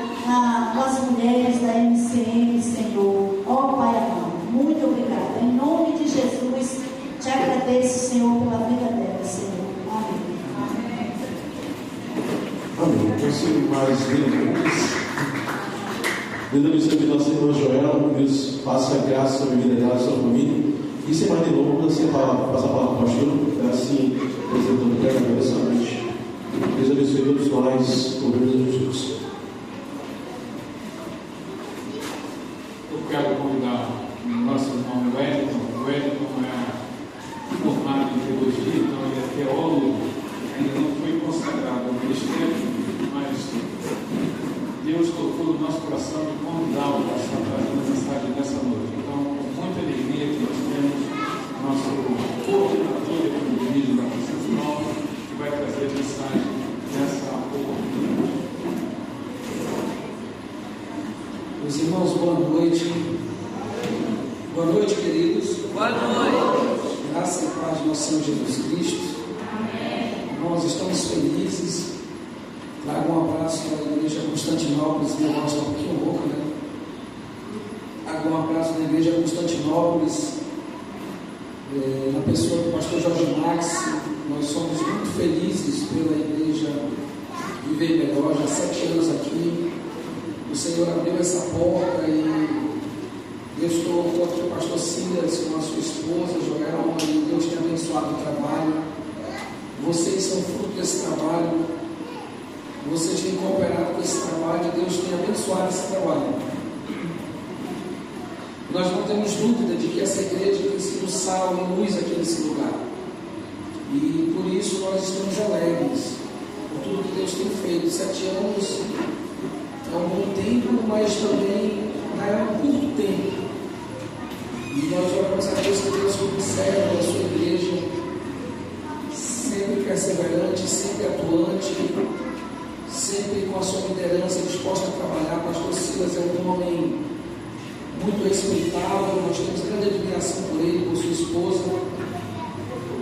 as mulheres da MCM, Senhor. Ó Pai amado, muito obrigada. Em nome de Jesus, te agradeço, Senhor, pela vida dela, Senhor. Amém. Amém. Então, sem mais perguntas, Deus abençoe a nossa irmã Joelma, que Deus faça a graça sobre a vida dela e sua família. E sem mais delongas, você passa a palavra para o pastor, assim, apresentando o pé essa noite. Deus abençoe todos nós, por meio de Jesus. Eu quero convidar o nosso irmão Wellington. O Wellington é formado em teologia, então ele é teólogo, ainda não foi consagrado ao ministério, mas Deus tocou no nosso coração de convidá-lo para estar trazendo a mensagem dessa noite. Então, com muita alegria que nós temos o nosso coordenador de vídeo da Constituição, que vai trazer a mensagem dessa oportunidade. Meus irmãos, boa noite. Boa noite, queridos. Boa noite. Graça e paz do nosso Senhor Jesus Cristo. Amém. Irmãos, estamos felizes. Trago um abraço para a igreja Constantinópolis. Meu irmão está um pouquinho louco, né? Trago um abraço na igreja Constantinópolis, na pessoa do pastor Jorge Max. Nós somos muito felizes pela igreja Viver Melhor, já 7 anos aqui. O Senhor abriu essa porta e Deus colocou aqui o pastor Silas com a sua esposa, Joelma, e Deus tem abençoado o trabalho. Vocês são fruto desse trabalho, vocês têm cooperado com esse trabalho e Deus tem abençoado esse trabalho. Nós não temos dúvida de que essa igreja tem sido sal e luz aqui nesse lugar. E por isso nós estamos alegres por tudo que Deus tem feito. 7 anos é um bom tempo, mas também é um curto tempo. E nós oramos a Deus que Deus observe a sua igreja, sempre perseverante, sempre atuante, sempre com a sua liderança disposta a trabalhar. Pastor Silas é um homem muito respeitável, nós temos grande admiração por ele, por sua esposa,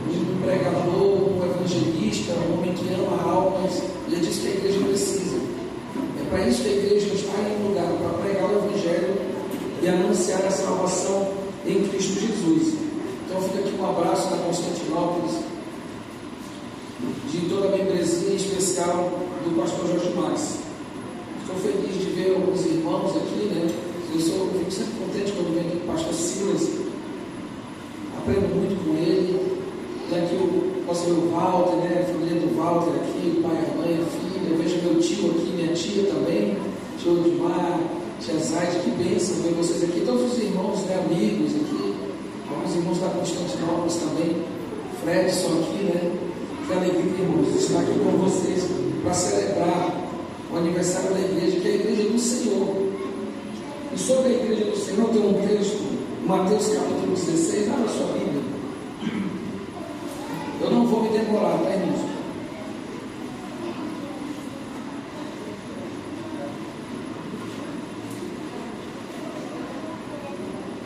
um pregador, um evangelista, um homem que ama almas. Ele diz que a igreja precisa. É para isso que a igreja está em um lugar, para pregar o evangelho e anunciar a salvação em Cristo Jesus. Então fica aqui um abraço da Constantinópolis, de toda a membresia, em especial do pastor Jorge Max. Estou feliz de ver alguns irmãos aqui, né? Eu fico sempre contente quando venho aqui com o pastor Silas, aprendo muito com ele. E aqui eu posso ver o Walter, né? A família do Walter aqui, o pai, a mãe, a filha. Eu vejo meu tio aqui, minha tia também, tio Odmar, tia Zaide, que bênção ver vocês aqui. Todos os irmãos, né? Amigos aqui, alguns irmãos da Constantinópolis também. Fredson aqui, né? Que alegria, irmãos, estar aqui com vocês para celebrar o aniversário da igreja, que é a igreja do Senhor. E sobre a igreja do Senhor tem um texto, Mateus capítulo 16, abra sua Bíblia. Eu não vou me demorar, tá, irmãos?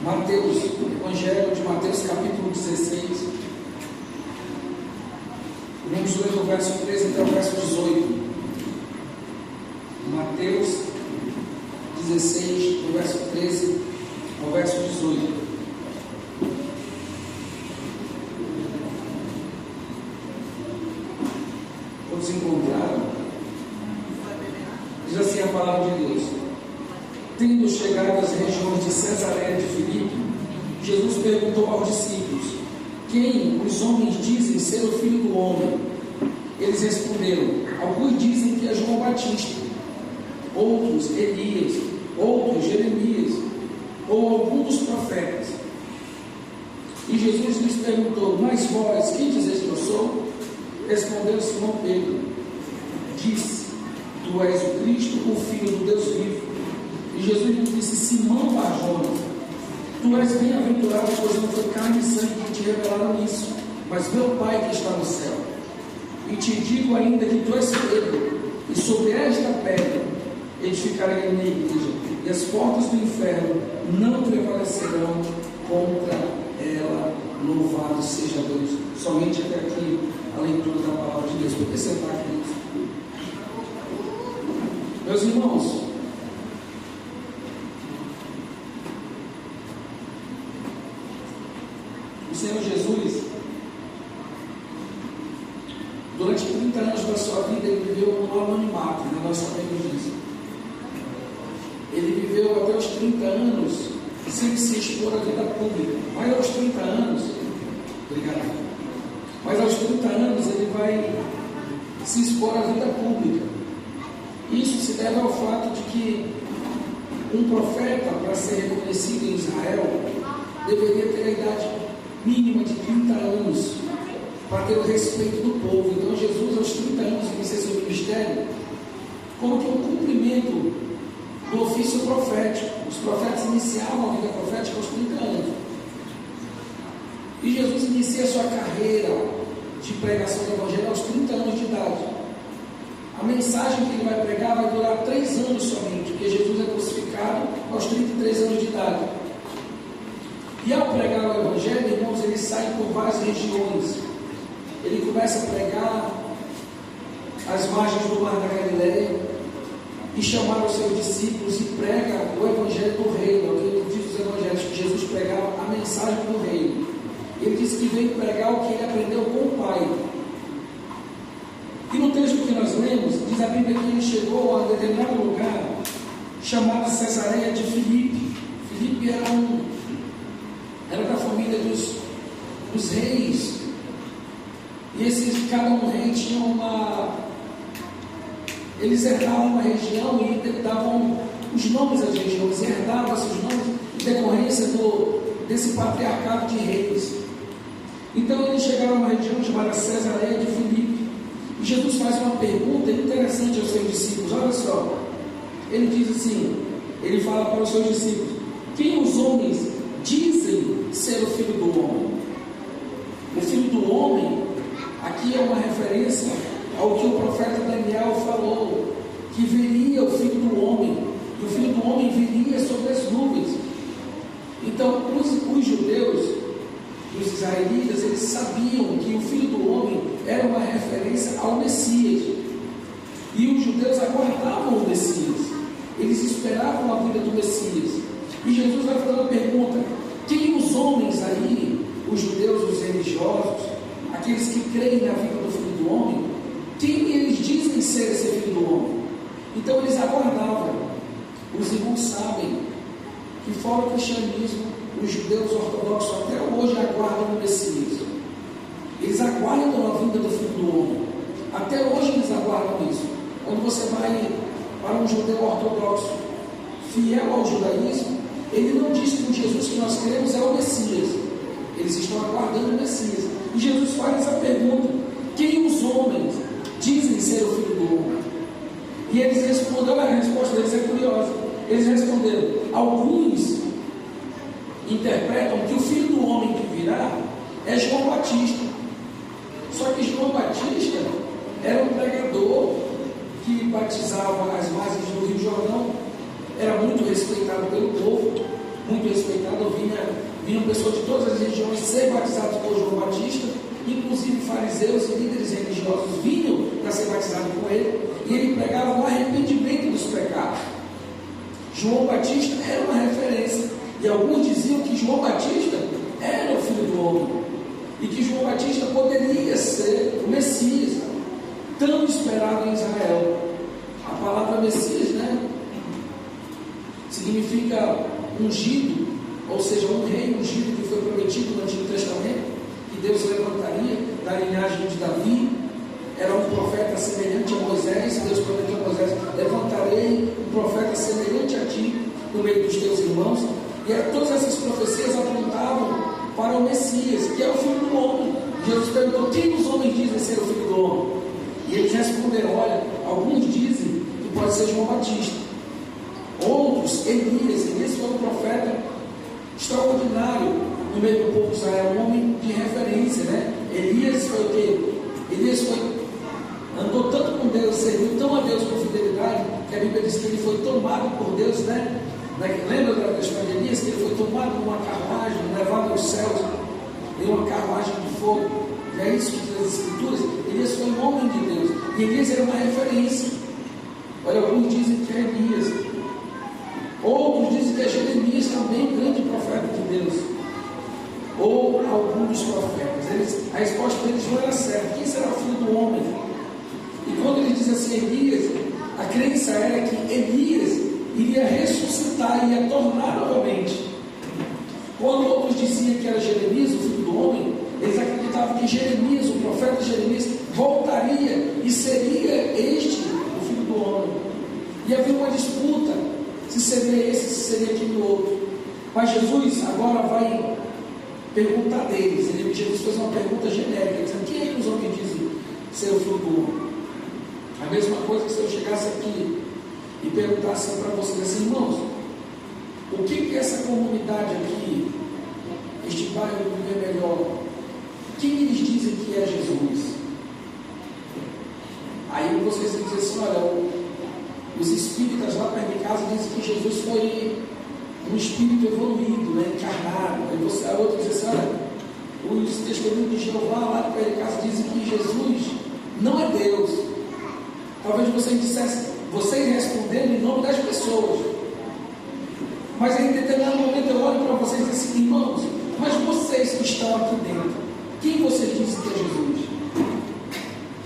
Mateus, Evangelho de Mateus capítulo 16. Vamos ler do verso 13 até o verso 18. Mateus 16, do verso 13 ao verso 18. Todos encontraram? Diz assim a palavra de Deus: tendo chegado às regiões de Cesareia de Filipe, Jesus perguntou aos discípulos: quem os homens dizem ser o Filho do Homem? Eles responderam: alguns dizem que é João Batista, outros Elias, outros Jeremias, ou algum dos profetas. E Jesus lhes perguntou: mas vós, quem dizeis que eu sou? Respondeu Simão Pedro: disse, tu és o Cristo, o Filho do Deus vivo. E Jesus lhe disse: Simão Barjonas, tu és bem-aventurado, pois não foi carne e sangue que te revelaram isso, mas meu Pai que está no céu. E te digo ainda que tu és Pedro, e sobre esta pedra edificarei a minha igreja, e as portas do inferno não prevalecerão contra ela. Louvado seja Deus. Somente até aqui a leitura da palavra de Deus. Por que sentar aqui? Meus irmãos, o Senhor Jesus, durante 30 anos da sua vida, ele viveu no anonimato, nós sabemos disso. Ele viveu até os 30 anos sem se expor à vida pública. Mas aos 30 anos, obrigado. Mas aos 30 anos ele vai se expor à vida pública. Isso se deve ao fato de que um profeta, para ser reconhecido em Israel, deveria ter a idade mínima de 30 anos para ter o respeito do povo. Então Jesus, aos 30 anos, inicia seu ministério como que um cumprimento do ofício profético. Os profetas iniciavam a vida profética aos 30 anos. E Jesus inicia a sua carreira de pregação do Evangelho aos 30 anos de idade. A mensagem que ele vai pregar vai durar 3 anos somente, porque Jesus é crucificado aos 33 anos de idade. E ao pregar o Evangelho, irmãos, ele sai por várias regiões. Ele começa a pregar às margens do Mar da Galileia e chamar os seus discípulos e prega o Evangelho do Reino. O que diz os Evangelhos, que Jesus pregava a mensagem do Reino. Ele disse que veio pregar o que ele aprendeu com o Pai. E no texto que nós lemos, diz a Bíblia que ele chegou a um determinado lugar chamado Cesareia de Filipe. Filipe era da família dos reis. E cada um rei tinha eles herdavam uma região e davam os nomes das regiões, herdavam esses nomes em decorrência desse patriarcado de reis. Então eles chegaram a uma região chamada Cesareia de Filipe. E Jesus faz uma pergunta interessante aos seus discípulos. Olha só, ele diz assim, ele fala para os seus discípulos: quem os homens dizem ser o Filho do Homem? O Filho do Homem aqui é uma referência ao que o profeta Daniel falou, que viria o Filho do Homem, e o Filho do Homem viria sobre as nuvens. Então os judeus, os israelitas, eles sabiam que o Filho do Homem era uma referência ao Messias, e os judeus aguardavam o Messias, eles esperavam a vida do Messias. E Jesus vai fazer uma pergunta: quem os homens aí, os judeus, os religiosos, aqueles que creem na vida do Filho do Homem, quem eles dizem ser esse Filho do Homem? Então eles aguardavam. Os irmãos sabem que fora o cristianismo, os judeus ortodoxos até hoje aguardam o Messias. Eles aguardam a vinda do Filho do Homem. Até hoje eles aguardam isso. Quando você vai para um judeu ortodoxo fiel ao judaísmo, ele não diz que o Jesus que nós cremos é o Messias. Eles estão aguardando o Messias. E Jesus faz essa pergunta: quem os homens dizem ser o Filho do Homem? E eles respondem, a resposta deles é curiosa. Eles responderam. Alguns interpretam que o filho do homem que virá é João Batista. Só que João Batista era um pregador que batizava as margens do Rio Jordão, era muito respeitado pelo povo, muito respeitado, vinham pessoas de todas as regiões ser batizados por João Batista, inclusive fariseus e líderes religiosos vinham para ser batizados com ele, e ele pregava o arrependimento dos pecados. João Batista era uma referência, e alguns diziam que João Batista era o filho do homem, e que João Batista poderia ser o Messias, tão esperado em Israel. A palavra Messias, né, significa ungido, ou seja, um rei ungido que foi prometido no Antigo Testamento, que Deus levantaria da linhagem de Davi. Era um profeta semelhante a Moisés. Deus prometeu a Moisés: levantarei um profeta semelhante a ti no meio dos teus irmãos. E todas essas profecias apontavam para o Messias, que é o Filho do Homem. Jesus perguntou: quem os homens dizem ser o Filho do Homem? E eles responderam: olha, alguns dizem que pode ser João Batista, outros Elias. Elias foi um profeta extraordinário no meio do povo de Israel, um homem de referência, né? Elias foi o quê? Elias andou tanto com Deus, serviu tão a Deus com fidelidade, que a Bíblia diz que ele foi tomado por Deus, né? Lembra da história de Elias? Que ele foi tomado numa carruagem, levado aos céus, em uma carruagem de fogo. É isso que diz as Escrituras. Elias foi um homem de Deus, e Elias era uma referência. Olha, alguns dizem que é Elias, outros dizem que é Jeremias, também grande profeta de Deus, ou algum dos profetas. A resposta deles não era certa. Quem será o Filho do Homem? E quando ele diz assim, Elias, a crença era que Elias iria ressuscitar, iria tornar novamente. Quando outros diziam que era Jeremias, o Filho do Homem, eles acreditavam que Jeremias, o profeta Jeremias, voltaria e seria este o Filho do Homem. E havia uma disputa, se seria esse, se seria aquele outro. Mas Jesus agora vai perguntar deles. Jesus fez uma pergunta genérica, dizendo: quem é que os homens dizem ser o Filho do Homem? A mesma coisa que se eu chegasse aqui e perguntasse para vocês assim: irmãos, o que essa comunidade aqui, este bairro do Viver Melhor, quem eles dizem que é Jesus? Aí vocês dizem assim: olha, os espíritas lá perto de casa dizem que Jesus foi um espírito evoluído, né, encarnado. Aí a outra diz assim: olha, os testemunhos de Jeová lá perto de casa dizem que Jesus não é Deus. Talvez vocês dissessem, vocês respondendo em nome das pessoas. Mas em determinado momento eu olho para vocês e digo assim: irmãos, mas vocês que estão aqui dentro, quem vocês dizem que é Jesus?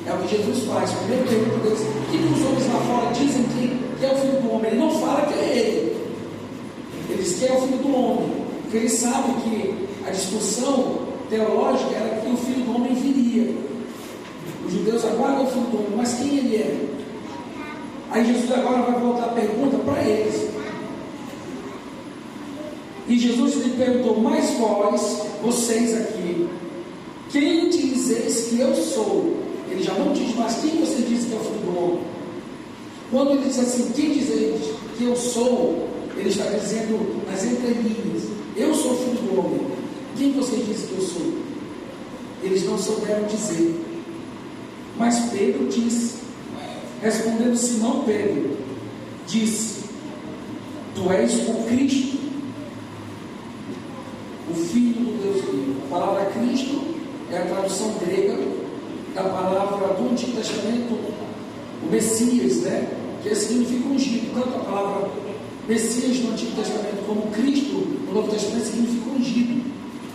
É o que Jesus faz. Primeiro pergunta deles: o que os homens lá fora dizem que é o Filho do Homem? Ele não fala que é ele. Ele diz que é o Filho do Homem, porque ele sabe que a discussão teológica era que o Filho do Homem viria. Os judeus aguardam o Filho do Homem, mas quem ele é? Aí Jesus agora vai voltar a pergunta para eles. E Jesus lhe perguntou: mas vós, vocês aqui, quem dizeis que eu sou? Ele já não diz mais quem você diz que é o Filho do Homem. Quando ele diz assim, quem dizeis que eu sou, ele está dizendo nas entrelinhas: eu sou o Filho do Homem. Quem vocês dizem que eu sou? Eles não souberam dizer. Mas Pedro disse, respondendo Simão Pedro, disse: tu és o Cristo, o Filho do Deus vivo. A palavra Cristo é a tradução grega da palavra do Antigo Testamento, o Messias, né? Que significa ungido. Tanto a palavra Messias no Antigo Testamento como Cristo no Novo Testamento significa ungido.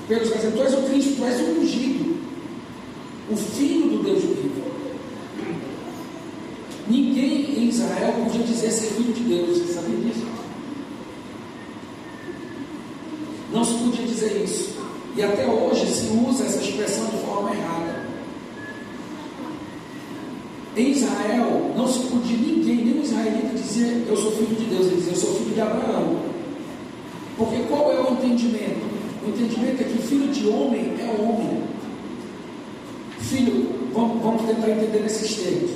Pedro está dizendo: tu és o Cristo, tu és o ungido, o Filho do Deus vivo. Ninguém em Israel podia dizer ser filho de Deus. Você sabia disso? Não se podia dizer isso. E até hoje se usa essa expressão de forma errada. Em Israel não se podia ninguém, nenhum israelita dizer: eu sou filho de Deus. Ele dizia: eu sou filho de Abraão. Porque qual é o entendimento? O entendimento é que filho de homem é homem. Filho, vamos tentar entender nesses termos.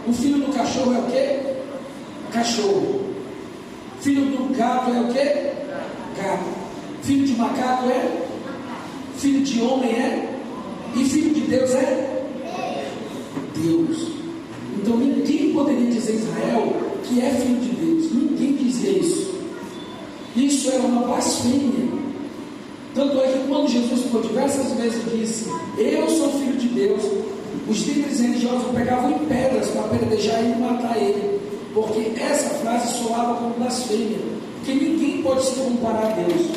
O filho do cachorro é o quê? Cachorro. Filho gato é o quê? Gato. Filho de macaco é? Filho de homem é? E filho de Deus é? Deus. Então ninguém poderia dizer Israel que é filho de Deus. Ninguém dizia isso. Isso era uma blasfêmia. Tanto é que quando Jesus por diversas vezes disse: eu sou filho de Deus, os líderes religiosos pegavam em pedras para apedrejar ele e matar ele, porque essa frase soava como blasfêmia, porque ninguém pode se comparar a Deus,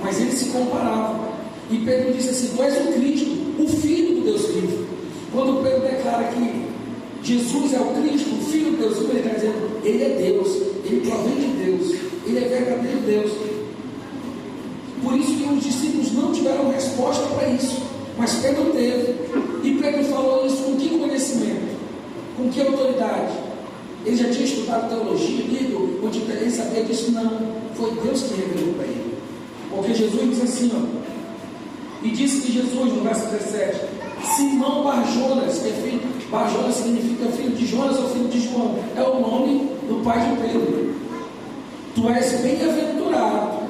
mas ele se comparava. E Pedro disse assim: tu és o Cristo, o Filho do Deus vivo. Quando Pedro declara que Jesus é o Cristo, o Filho de Deus vivo, ele está dizendo: ele é Deus, ele provém de Deus, ele é verdadeiro Deus. Por isso que os discípulos não tiveram resposta para isso, mas Pedro teve. E Pedro falou isso com que conhecimento? Com que autoridade? Ele já tinha estudado teologia, Bíblia, onde ele sabia disso? Não, foi Deus que revelou para ele. Porque Jesus diz assim, ó, e disse que Jesus, no verso 17, Simão Barjonas, que é filho, Barjonas significa filho de Jonas ou filho de João, é o nome do pai de Pedro. Tu és bem-aventurado,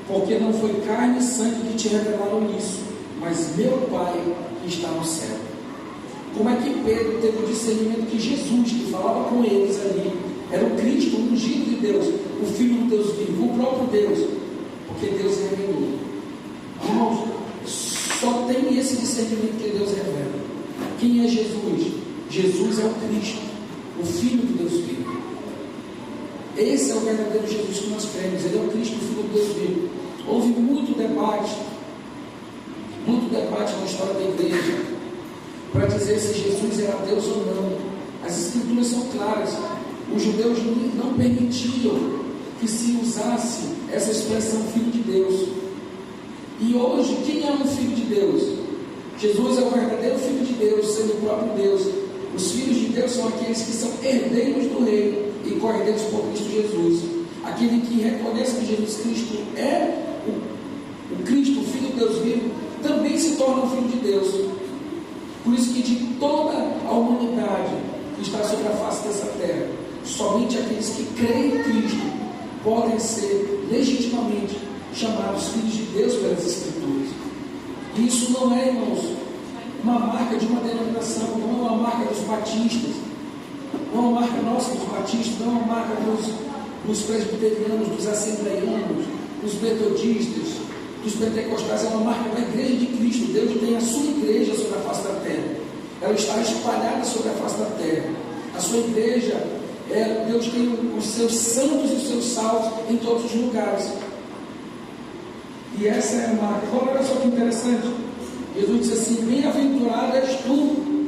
porque não foi carne e sangue que te revelaram isso, mas meu Pai que está no céu. Como é que Pedro teve o discernimento que Jesus, que falava com eles ali, era o Cristo, o ungido de Deus, o Filho de Deus vivo, o próprio Deus? Porque Deus revelou. Irmãos, só tem esse discernimento que Deus revela. Quem é Jesus? Jesus é o Cristo, o Filho de Deus vivo. Esse é o verdadeiro Jesus que nós cremos. Ele é o Cristo, o Filho de Deus vivo. Houve muito debate na história da igreja para dizer se Jesus era Deus ou não. As escrituras são claras. Os judeus não permitiam que se usasse essa expressão Filho de Deus. E hoje, quem é o Filho de Deus? Jesus é o verdadeiro Filho de Deus, sendo o próprio Deus. Os filhos de Deus são aqueles que são herdeiros do reino e co-herdeiros por Cristo Jesus. Aquele que reconhece que Jesus Cristo é o Cristo, o Filho de Deus vivo, também se torna um Filho de Deus. Por isso que de toda a humanidade que está sobre a face dessa terra, somente aqueles que creem em Cristo podem ser legitimamente chamados filhos de Deus pelas Escrituras. E isso não é, irmãos, uma marca de uma denominação, não é uma marca dos batistas, não é uma marca nossa dos batistas, não é uma marca dos presbiterianos, dos assembleianos, dos metodistas, dos pentecostais, é uma marca da igreja de Cristo. Deus tem a sua igreja sobre a face da terra, ela está espalhada sobre a face da terra. A sua igreja, Deus tem os seus santos e os seus salvos em todos os lugares. E essa é a marca. Agora, olha só que interessante. Jesus disse assim: bem-aventurado és tu,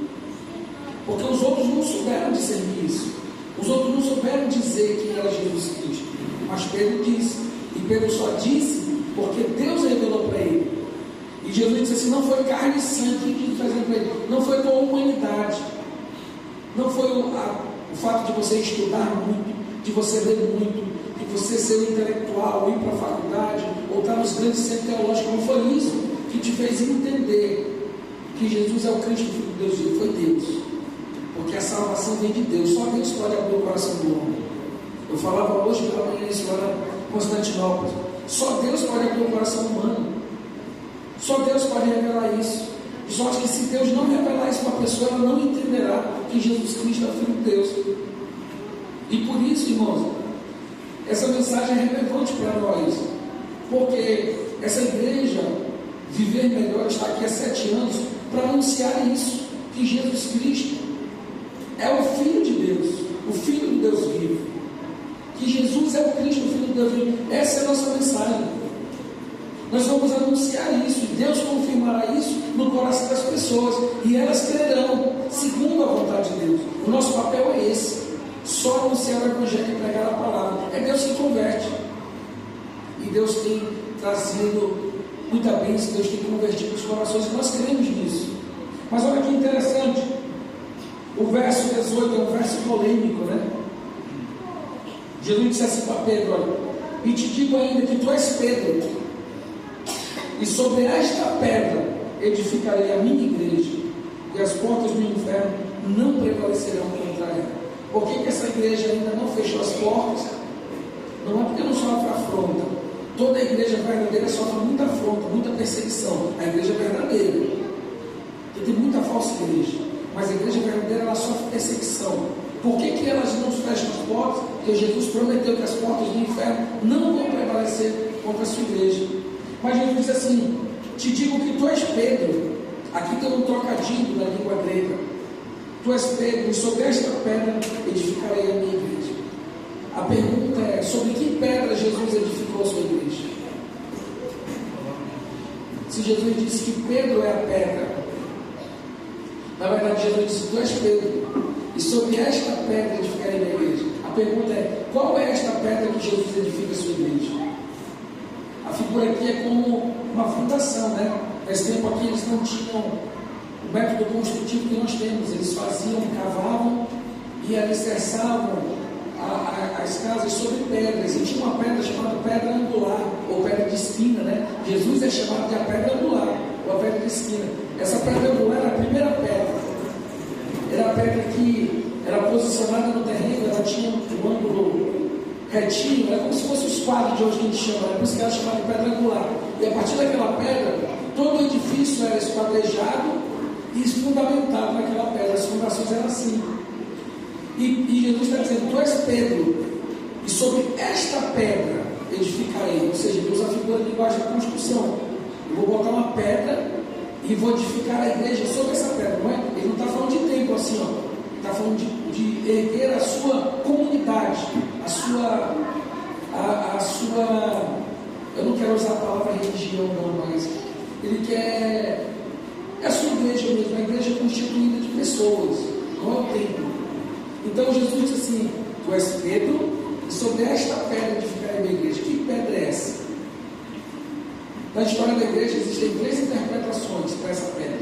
porque os outros não souberam discernir isso. Os outros não souberam dizer quem era Jesus Cristo. Mas Pedro disse. E Pedro só disse porque Deus revelou para ele. E Jesus disse assim: não foi carne e sangue que fazendo para ele, não foi tua humanidade, não foi o fato de você estudar muito, de você ler muito, de você ser um intelectual, ir para a faculdade, ou estar nos grandes centros teológicos. Não foi isso que te fez entender que Jesus é o Cristo, o Filho de Deus vivo. Foi Deus. Porque a salvação vem de Deus. Só Deus pode abrir o coração do homem. Eu falava hoje pela manhã isso lá em Constantinopla. Só Deus pode abrir o coração humano. Só Deus pode revelar isso. Só que se Deus não revelar isso para a pessoa, ela não entenderá que Jesus Cristo é o Filho de Deus. E por isso, irmãos, essa mensagem é relevante para nós. Porque essa igreja, Viver Melhor, está aqui há 7 anos para anunciar isso, que Jesus Cristo é o Filho de Deus, o Filho de Deus vivo, que Jesus é o Cristo, o Filho de Deus vivo. Essa é a nossa mensagem. Nós vamos anunciar isso, e Deus confirmará isso no coração das pessoas, e elas crerão segundo a vontade de Deus. O nosso papel é esse, só anunciar o Evangelho e pregar a palavra. É Deus que converte, e Deus tem trazido muita bênção, Deus tem convertido os corações, e nós cremos nisso. Mas olha que interessante, o verso 18 é um verso polêmico, né? Jesus disse assim para Pedro: olha, e te digo ainda que tu és Pedro, e sobre esta pedra edificarei a minha igreja, e as portas do inferno não prevalecerão contra ela. Por que essa igreja ainda não fechou as portas? Não é porque não sofre afronta. Toda a igreja verdadeira sofre muita afronta, muita perseguição. A igreja verdadeira. Porque tem muita falsa igreja. Mas a igreja verdadeira, ela sofre perseguição. Por que elas não fecham as portas? Porque Jesus prometeu que as portas do inferno não vão prevalecer contra a sua igreja. Mas Jesus diz assim: te digo que tu és Pedro. Aqui tem um trocadilho na língua grega. Tu és Pedro, e sobre esta pedra edificarei a minha igreja. A pergunta é: sobre que pedra Jesus edificou a sua igreja? Se Jesus disse que Pedro é a pedra, na verdade Jesus disse: tu és Pedro, e sobre esta pedra edificarei a minha igreja. A pergunta é: qual é esta pedra que Jesus edifica a sua igreja? A figura aqui é como uma fundação, né? Nesse tempo aqui eles não tinham o método construtivo que nós temos. Eles faziam, cavavam e alicerçavam as casas sobre pedras. E tinha uma pedra chamada pedra angular, ou pedra de esquina, né? Jesus é chamado de a pedra angular, ou a pedra de esquina. Essa pedra angular era a primeira pedra. Era a pedra que era posicionada no terreno, ela tinha um ângulo retinho, era como se fosse os quadros de hoje que a gente chama, por isso que ela é chamada de pedra angular. E a partir daquela pedra, todo o edifício era esquadrejado e fundamentado naquela pedra. As fundações eram assim. E Jesus está dizendo: tu és Pedro, e sobre esta pedra edificarei. Ou seja, Deus afirmou a linguagem da construção. Eu vou botar uma pedra e vou edificar a igreja sobre essa pedra. Não é? Ele não está falando de templo assim, ó. Está falando de erguer a sua comunidade, a sua. Eu não quero usar a palavra religião, não, mas ele quer. É a sua igreja mesmo, a igreja constituída de pessoas, não é o templo. Então Jesus disse assim: tu és Pedro, e sobre esta pedra edificarei a minha igreja. Que pedra é essa? Na história da igreja existem 3 interpretações para essa pedra.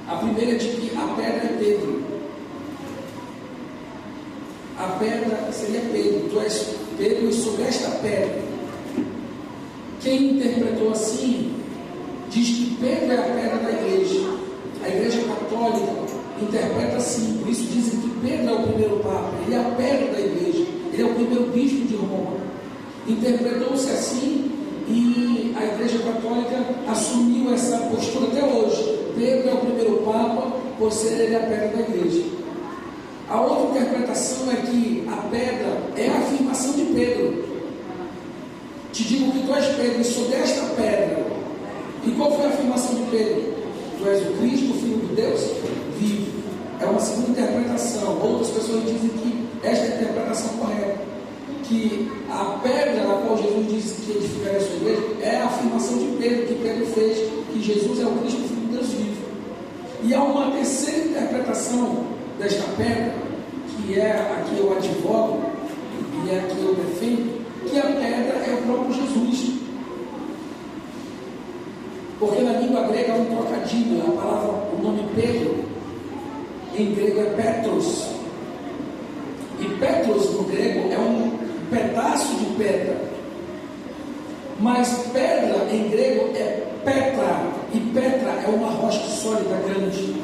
A primeira é de que a pedra é Pedro. A pedra seria Pedro. Tu és Pedro, e sobre esta pedra. Quem interpretou assim diz que Pedro é a pedra da igreja. A igreja católica interpreta assim. Por isso dizem que Pedro é o primeiro papa. Ele é a pedra da igreja. Ele é o primeiro bispo de Roma. Interpretou-se assim, e a igreja católica assumiu essa postura até hoje. Pedro é o primeiro papa, por ser ele a pedra da igreja. A outra interpretação é que a pedra é a afirmação de Pedro. Te digo que tu és Pedro, e sobre esta pedra. E qual foi a afirmação de Pedro? Tu és o Cristo, o Filho de Deus vivo. É uma segunda interpretação. Outras pessoas dizem que esta é a interpretação correta, que a pedra na qual Jesus disse que edificaria a sua igreja é a afirmação de Pedro, que Pedro fez, que Jesus é o Cristo, o Filho de Deus vivo. E há uma terceira interpretação desta pedra, que é a que eu advogo e é a que eu defendo, que a pedra é o próprio Jesus. Porque na língua grega há um trocadilho. A palavra, o nome Pedro em grego é Petros, e Petros no grego é um pedaço de pedra. Mas pedra em grego é Petra, e Petra é uma rocha sólida grande.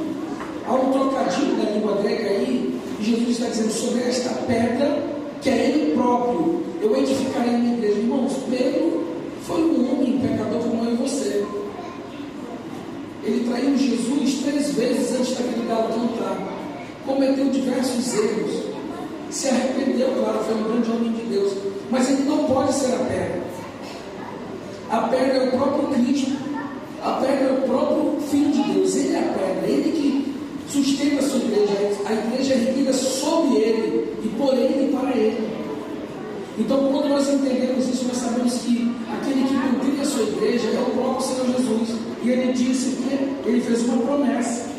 Há um trocadilho na língua grega aí, e Jesus está dizendo: sobre esta pedra, que é Ele próprio, eu edificarei a minha igreja. Irmãos, Pedro foi um homem pecador como eu e você. Ele traiu Jesus 3 vezes antes daquele galo cantar. Cometeu diversos erros. Se arrependeu, claro, foi um grande homem de Deus. Mas ele não pode ser a pedra. A pedra é o próprio Cristo. A pedra é o próprio Filho de Deus. Ele é a pedra. Ele que sustenta a sua igreja. A igreja é erguida sobre ele, e por ele e para ele. Então, quando nós entendemos isso, nós sabemos que aquele que nutre a sua igreja é o próprio Senhor Jesus. E ele disse que ele fez uma promessa.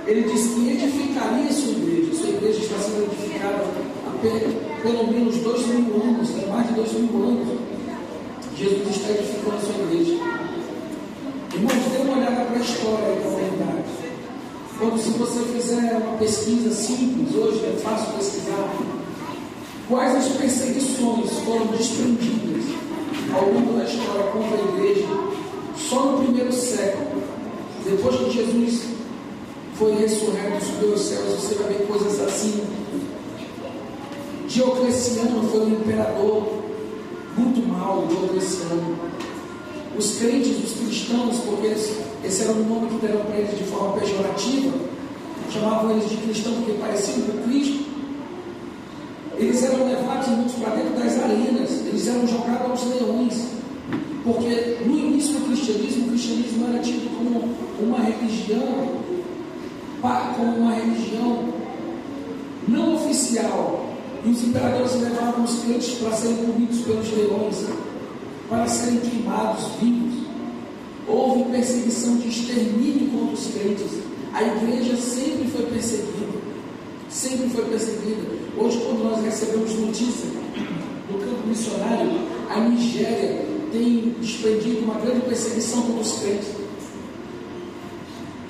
Ele disse que edificaria a sua igreja. Sua igreja está sendo edificada há pelo menos 2000 anos, mais de 2000 anos. Jesus está edificando a sua igreja. Irmãos, dê uma olhada para a história da humanidade. Quando, se você fizer uma pesquisa simples, hoje é fácil pesquisar, quais as perseguições foram desprendidas ao longo da história contra a igreja, só no primeiro século. Depois que Jesus foi ressurreto, subiu aos céus, você vai ver coisas assim Diocleciano foi um imperador muito mau, Diocleciano. Os crentes, os cristãos, porque esse era o nome que deram para eles de forma pejorativa, chamavam eles de cristão porque pareciam com Cristo. Eles eram levados muitos para dentro das arenas, eles eram jogados aos leões, porque no início do cristianismo, o cristianismo era tido como uma religião não oficial, e os imperadores levavam os crentes para serem comidos pelos leões, para serem queimados vivos. Houve perseguição de extermínio contra os crentes. A igreja sempre foi perseguida, sempre foi perseguida. Hoje, quando nós recebemos notícia do campo missionário, a Nigéria tem desprendido uma grande perseguição contra os crentes.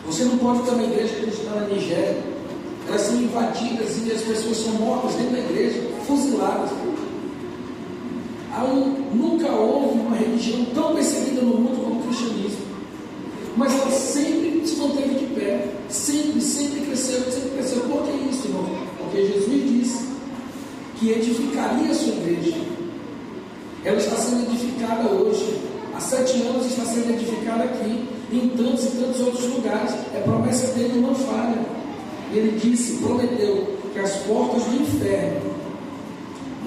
Você não pode ter uma igreja cristã na Nigéria. Elas são invadidas e as pessoas são mortas dentro da igreja, fuziladas. Nunca houve uma religião tão perseguida no mundo como o cristianismo. Mas ela sempre se manteve de pé. Sempre cresceu, sempre cresceu. Por que isso, irmão? Porque Jesus disse que edificaria a sua igreja. Ela está sendo edificada hoje. Há 7 anos está sendo edificada aqui, em tantos e tantos outros lugares. É promessa dele, não falha. Ele disse, prometeu, que as portas do inferno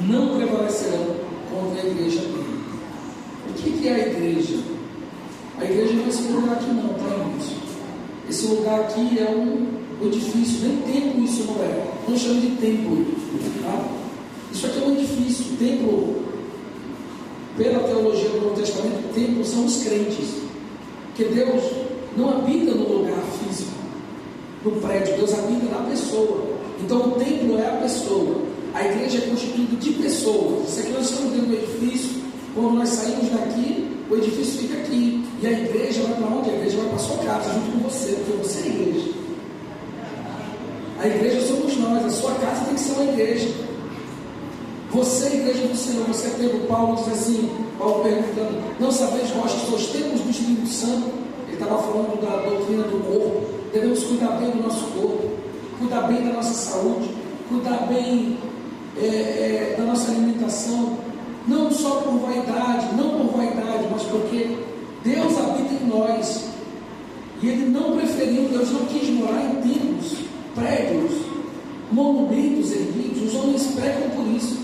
não prevalecerão contra a igreja dele. O que é a igreja? A igreja não é esse lugar aqui não, tá, irmãos? Esse lugar aqui é um edifício, nem templo isso não é. Não chama de templo, tá? Isso aqui é um edifício. Templo, pela teologia do Novo Testamento, templo são os crentes. Porque Deus não habita no lugar físico, no prédio, Deus habita na pessoa. Então o templo é a pessoa. A igreja é constituída de pessoas. Isso aqui nós estamos dentro do edifício. Quando nós saímos daqui, o edifício fica aqui. E a igreja vai para onde? A igreja vai para a sua casa, junto com você, porque você é a igreja. A igreja somos nós, a sua casa tem que ser uma igreja. Você é a igreja do Senhor. Você é Pedro. Paulo diz assim, Paulo perguntando, não sabeis vós que sois templos do Espírito Santo? Ele estava falando da doutrina do corpo. Devemos cuidar bem do nosso corpo, cuidar bem da nossa saúde, cuidar bem da nossa alimentação, não só por vaidade, mas porque Deus habita em nós, e Ele não preferiu, Deus não quis morar em templos, prédios, monumentos erguidos. Os homens pregam por isso.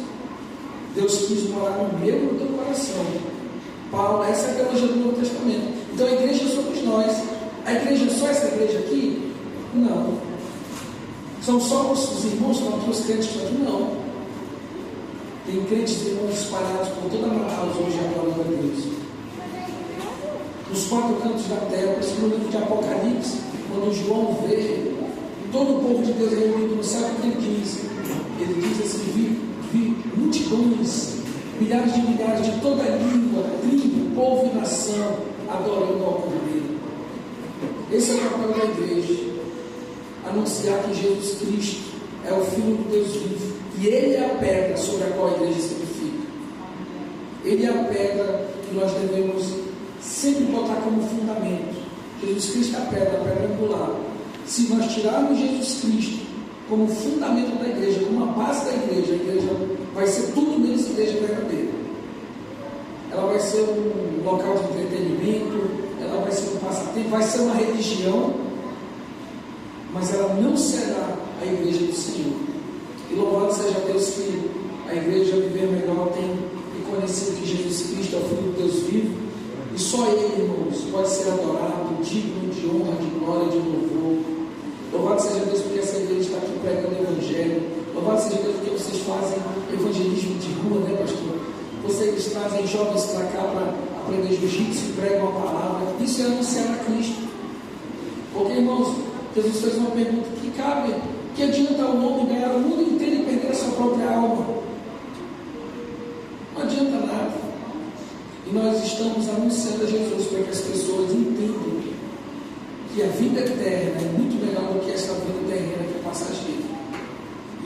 Deus quis morar no meu e no teu coração. Paulo, essa é a teologia do Novo Testamento. Então a igreja somos nós. A igreja é só essa igreja aqui? Não. São só os irmãos que estão aqui, os crentes que estão aqui? Não. Tem crentes e irmãos espalhados por toda a Manaus hoje, agora, a Deus. Nos 4 cantos da terra, por isso no livro de Apocalipse, quando João vê todo o povo de Deus reunido no céu, o que ele diz? Ele diz assim, vi multidões, milhares de toda língua, tribo, povo e nação, adorando ao Cordeiro. Esse é o papel da igreja, anunciar que Jesus Cristo é o Filho de Deus vivo, e Ele é a pedra sobre a qual a igreja se edifica. Ele é a pedra que nós devemos sempre botar como fundamento. Jesus Cristo é a pedra angular. Se nós tirarmos Jesus Cristo como fundamento da igreja, como a base da igreja, a igreja vai ser tudo menos igreja verdadeira. Ela vai ser um local de entretenimento, ela vai ser um passatempo, vai ser uma religião, mas ela não será a igreja do Senhor. E louvado seja Deus que a igreja Viver Melhor tem reconhecido que Jesus Cristo é o Filho de Deus vivo, e só Ele, irmãos, pode ser adorado, digno de honra, de glória, de louvor. Louvado seja Deus porque essa igreja está aqui pregando o Evangelho. Louvado seja Deus porque vocês fazem evangelismo de rua, né, pastor? Vocês trazem jovens para cá para aprender jiu-jitsu e pregam a palavra. Isso é anunciar a Cristo. Porque, irmãos, Jesus fez uma pergunta que cabe: que adianta o homem ganhar o mundo inteiro e perder a sua própria alma? Não adianta nada. E nós estamos anunciando a Jesus para que as pessoas entendam que a vida eterna é muito melhor do que essa vida terrena que é passageira.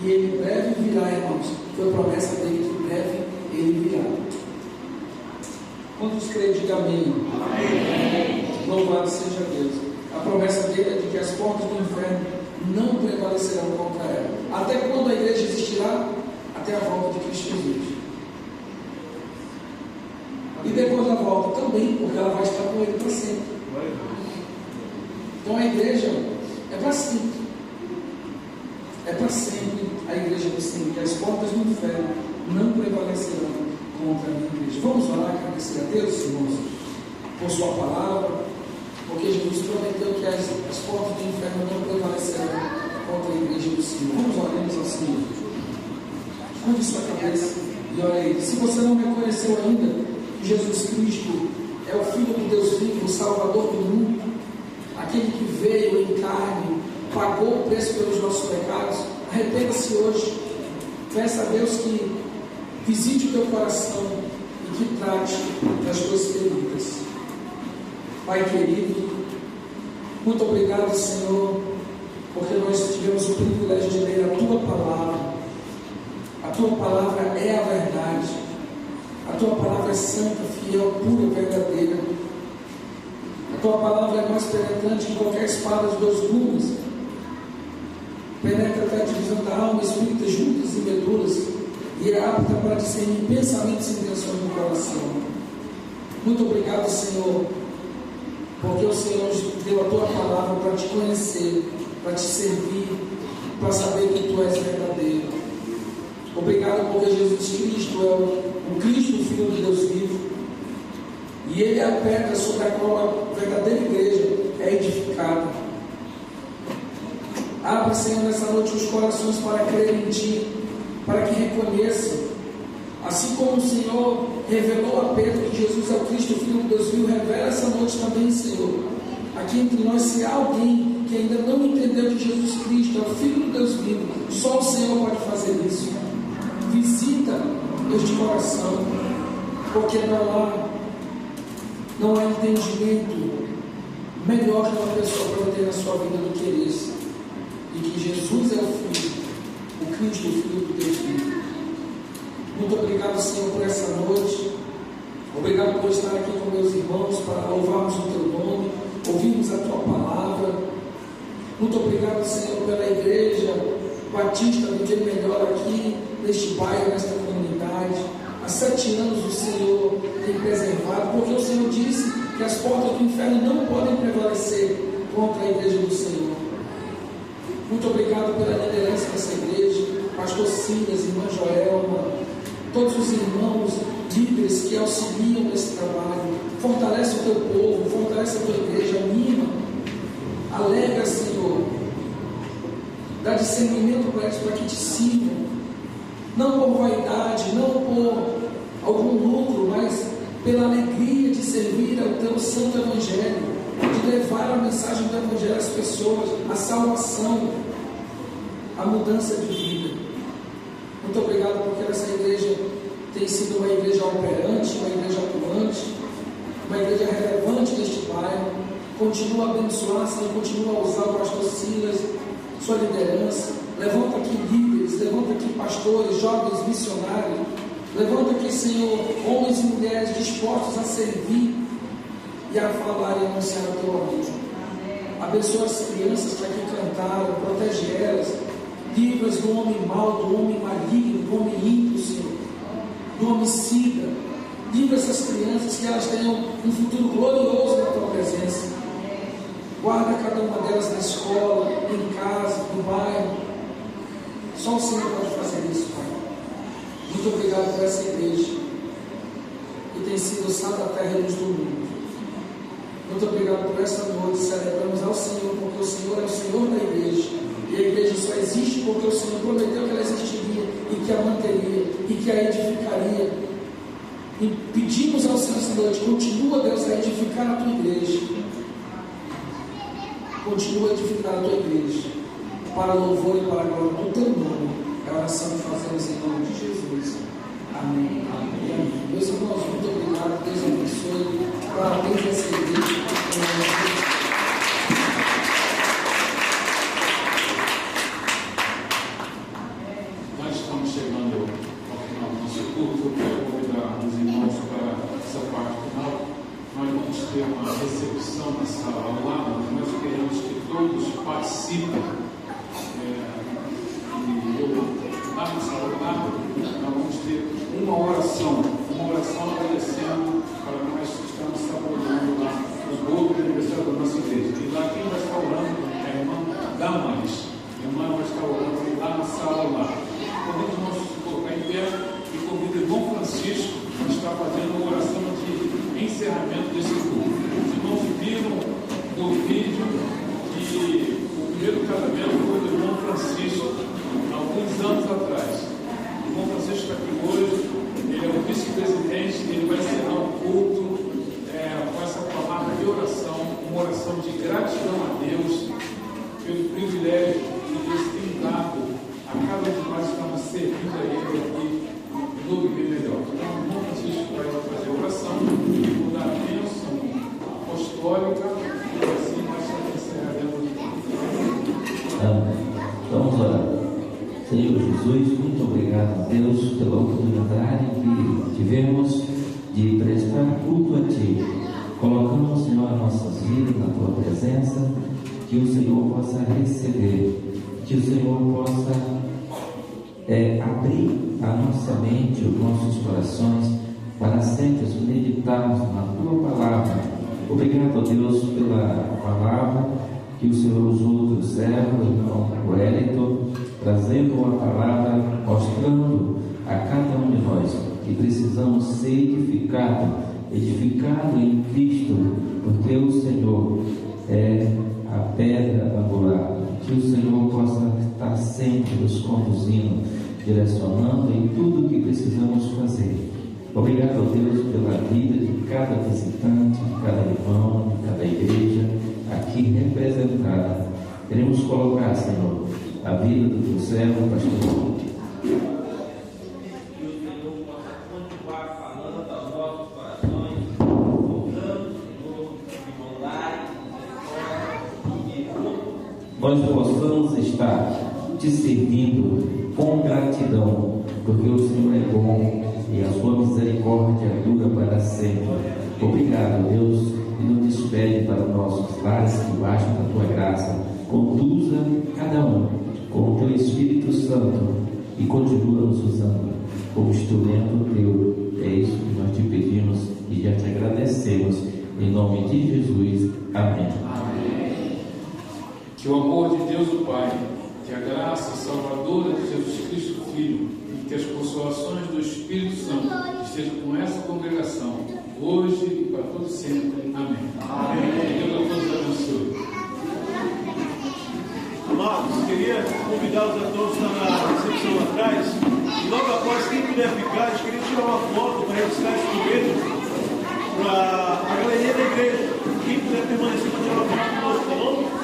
E Ele em breve virá, irmãos. Foi promessa dele que em breve Ele virá. Quantos creem, diga amém. Amém. Louvado seja Deus. A promessa dele é de que as portas do inferno não prevalecerão contra ela. Até quando a igreja existirá? até a volta de Cristo Jesus. E depois da volta também, porque ela vai estar com Ele para sempre. Então a igreja é para sempre. É para sempre a igreja do Senhor. E as portas do inferno não prevalecerão contra a minha igreja. Vamos orar e agradecer a Deus, irmãos, por sua palavra, porque Jesus prometeu que as portas do inferno não prevalecerão contra a igreja do Senhor. Vamos orarmos ao Senhor. Curve sua cabeça e ore aí. Se você não reconheceu ainda que Jesus Cristo é o Filho do Deus vivo, o Salvador do mundo, aquele que veio em carne, pagou o preço pelos nossos pecados, arrependa-se hoje. Peça a Deus que visite o teu coração e que trate das tuas feridas. Pai querido, muito obrigado, Senhor, porque nós tivemos o privilégio de ler a Tua Palavra. A Tua Palavra é a verdade. A Tua Palavra é santa, fiel, pura e verdadeira. A Tua Palavra é mais penetrante que qualquer espada de 2 gumes. Penetra até a divisão da alma, espírito, juntas e medulas, e é apta para discernir pensamentos e intenções do coração. Muito obrigado, Senhor, porque o Senhor nos deu a Tua Palavra para Te conhecer, para Te servir, para saber que Tu és verdadeiro. Obrigado porque Jesus Cristo é o Cristo, o Filho de Deus vivo, e Ele é a pedra sobre a qual a verdadeira igreja é edificada. Abre, Senhor, nessa noite os corações para crer em Ti, para que reconheçam, assim como o Senhor revelou a Pedro que Jesus é o Cristo, o Filho de Deus vivo, revela essa noite também, Senhor, aqui entre nós, se há alguém que ainda não entendeu que Jesus Cristo é o Filho de Deus vivo, só o Senhor pode fazer isso. Visita este coração, porque não há entendimento melhor que uma pessoa pode ter na sua vida do que esse, e que Jesus é o Filho, o Cristo, o Filho do Deus vivo. Muito obrigado, Senhor, por essa noite. Obrigado por estar aqui com meus irmãos para louvarmos o Teu nome, ouvirmos a Tua palavra. Muito obrigado, Senhor, pela igreja Batista Viver Melhor aqui neste bairro, nesta comunidade. Há 7 anos o Senhor tem preservado, porque o Senhor disse que as portas do inferno não podem prevalecer contra a igreja do Senhor. Muito obrigado pela liderança dessa igreja, pastor Silas, irmã Joelma, todos os irmãos líderes que auxiliam nesse trabalho. Fortalece o Teu povo, fortalece a Tua igreja, anima, alegra, Senhor, dá discernimento para eles, para que Te sirvam, não por vaidade, não por algum lucro, mas pela alegria de servir ao Teu santo Evangelho, de levar a mensagem do Evangelho às pessoas, a salvação, a mudança de vida. Muito obrigado porque essa igreja tem sido uma igreja operante, uma igreja atuante, uma igreja relevante neste bairro. Continua a abençoar, Senhor, continua a usar o pastor Silas, sua liderança. Levanta aqui líderes, levanta aqui pastores, jovens missionários. Levanta aqui, Senhor, homens e mulheres dispostos a servir e a falar e anunciar o Teu amor. Abençoa as crianças que aqui cantaram, protege elas, livra-as do homem mau, do homem maligno, do homem ímpio, Senhor, do homicida. Livra essas crianças, que elas tenham um futuro glorioso na Tua presença. Guarda cada uma delas na escola, em casa, no bairro. Só o Senhor pode fazer isso, Pai. Muito obrigado por essa igreja que tem sido o sal da terra e luz do mundo. Muito obrigado por esta noite. Celebramos ao Senhor, porque o Senhor é o Senhor da igreja. E a igreja só existe porque o Senhor prometeu que ela existiria e que a manteria e que a edificaria. E pedimos ao Senhor esta noite: continua, Deus, a edificar a Tua igreja. Continua a edificar a Tua igreja, para louvor e para a glória do Teu nome. É a oração que fazemos em nome de Jesus. Amém. Amém. Meus irmãos, muito obrigado. Deus abençoe. Parabéns a essa igreja. Nós estamos chegando ao final do nosso culto. Eu quero convidar os irmãos para essa parte final. Nós vamos ter uma recepção na sala ao lado. Nós queremos que todos participem. E eu, lá na sala ao lado, vamos ter uma oração agradecendo para nós que estamos saboreando lá o bolo do aniversário da nossa igreja. E lá quem vai estar orando é a irmã Damares. A irmã vai estar orando lá na sala lá. Convido os irmãos a se colocar em pé e convido o irmão Francisco para estar fazendo uma oração de encerramento desse culto. Os irmãos viram no vídeo que o primeiro casamento foi do irmão Francisco, há alguns anos atrás. O irmão Francisco está aqui hoje, ele é o vice-presidente, ele vai encerrar o culto com essa palavra de oração, uma oração de gratidão a Deus pelo privilégio que Deus tem dado a cada um de nós que estamos servindo a Ele aqui no Viver Melhor. Então, o irmão Francisco vai fazer a oração, vou dar a bênção apostólica e assim nós encerraremos o culto. Vamos orar. Senhor Jesus, muito obrigado a Deus pela oportunidade que tivemos de prestar culto a Ti. Colocamos, Senhor, as nossas vidas na Tua presença, que o Senhor possa receber, que o Senhor possa abrir a nossa mente, os nossos corações, para sempre meditarmos na Tua palavra. Obrigado a Deus pela palavra que o Senhor usou do servo, o irmão Wellington, trazendo uma palavra, mostrando a cada um de nós que precisamos ser edificados em Cristo, porque o Senhor é a pedra angular. Que o Senhor possa estar sempre nos conduzindo, direcionando em tudo o que precisamos fazer. Obrigado a Deus pela vida de cada visitante, de cada irmão, de cada igreja aqui representada. Queremos colocar, Senhor, a vida do Teu servo, pastor. Nós possamos estar Te servindo com gratidão, porque o Senhor é bom e a Sua misericórdia dura para sempre. Obrigado, Deus, e nos despede para nossos lares debaixo da Tua graça. Conduza cada um com o Teu Espírito Santo e continua nos usando como instrumento Teu. É isso que nós Te pedimos e já Te agradecemos. Em nome de Jesus. Amém. Que o amor de Deus o Pai, que a graça salvadora de Jesus Cristo Filho e que as consolações do Espírito Santo estejam com essa congregação, hoje e para todo sempre. Amém. Amém. Deus a todos abençoe. Amados, queria convidá-los a todos que estão na recepção lá atrás. E logo após, quem puder ficar, a gente queria tirar uma foto para registrar esse momento para a galeria da igreja. Quem puder permanecer para tirar uma foto conosco, tá bom?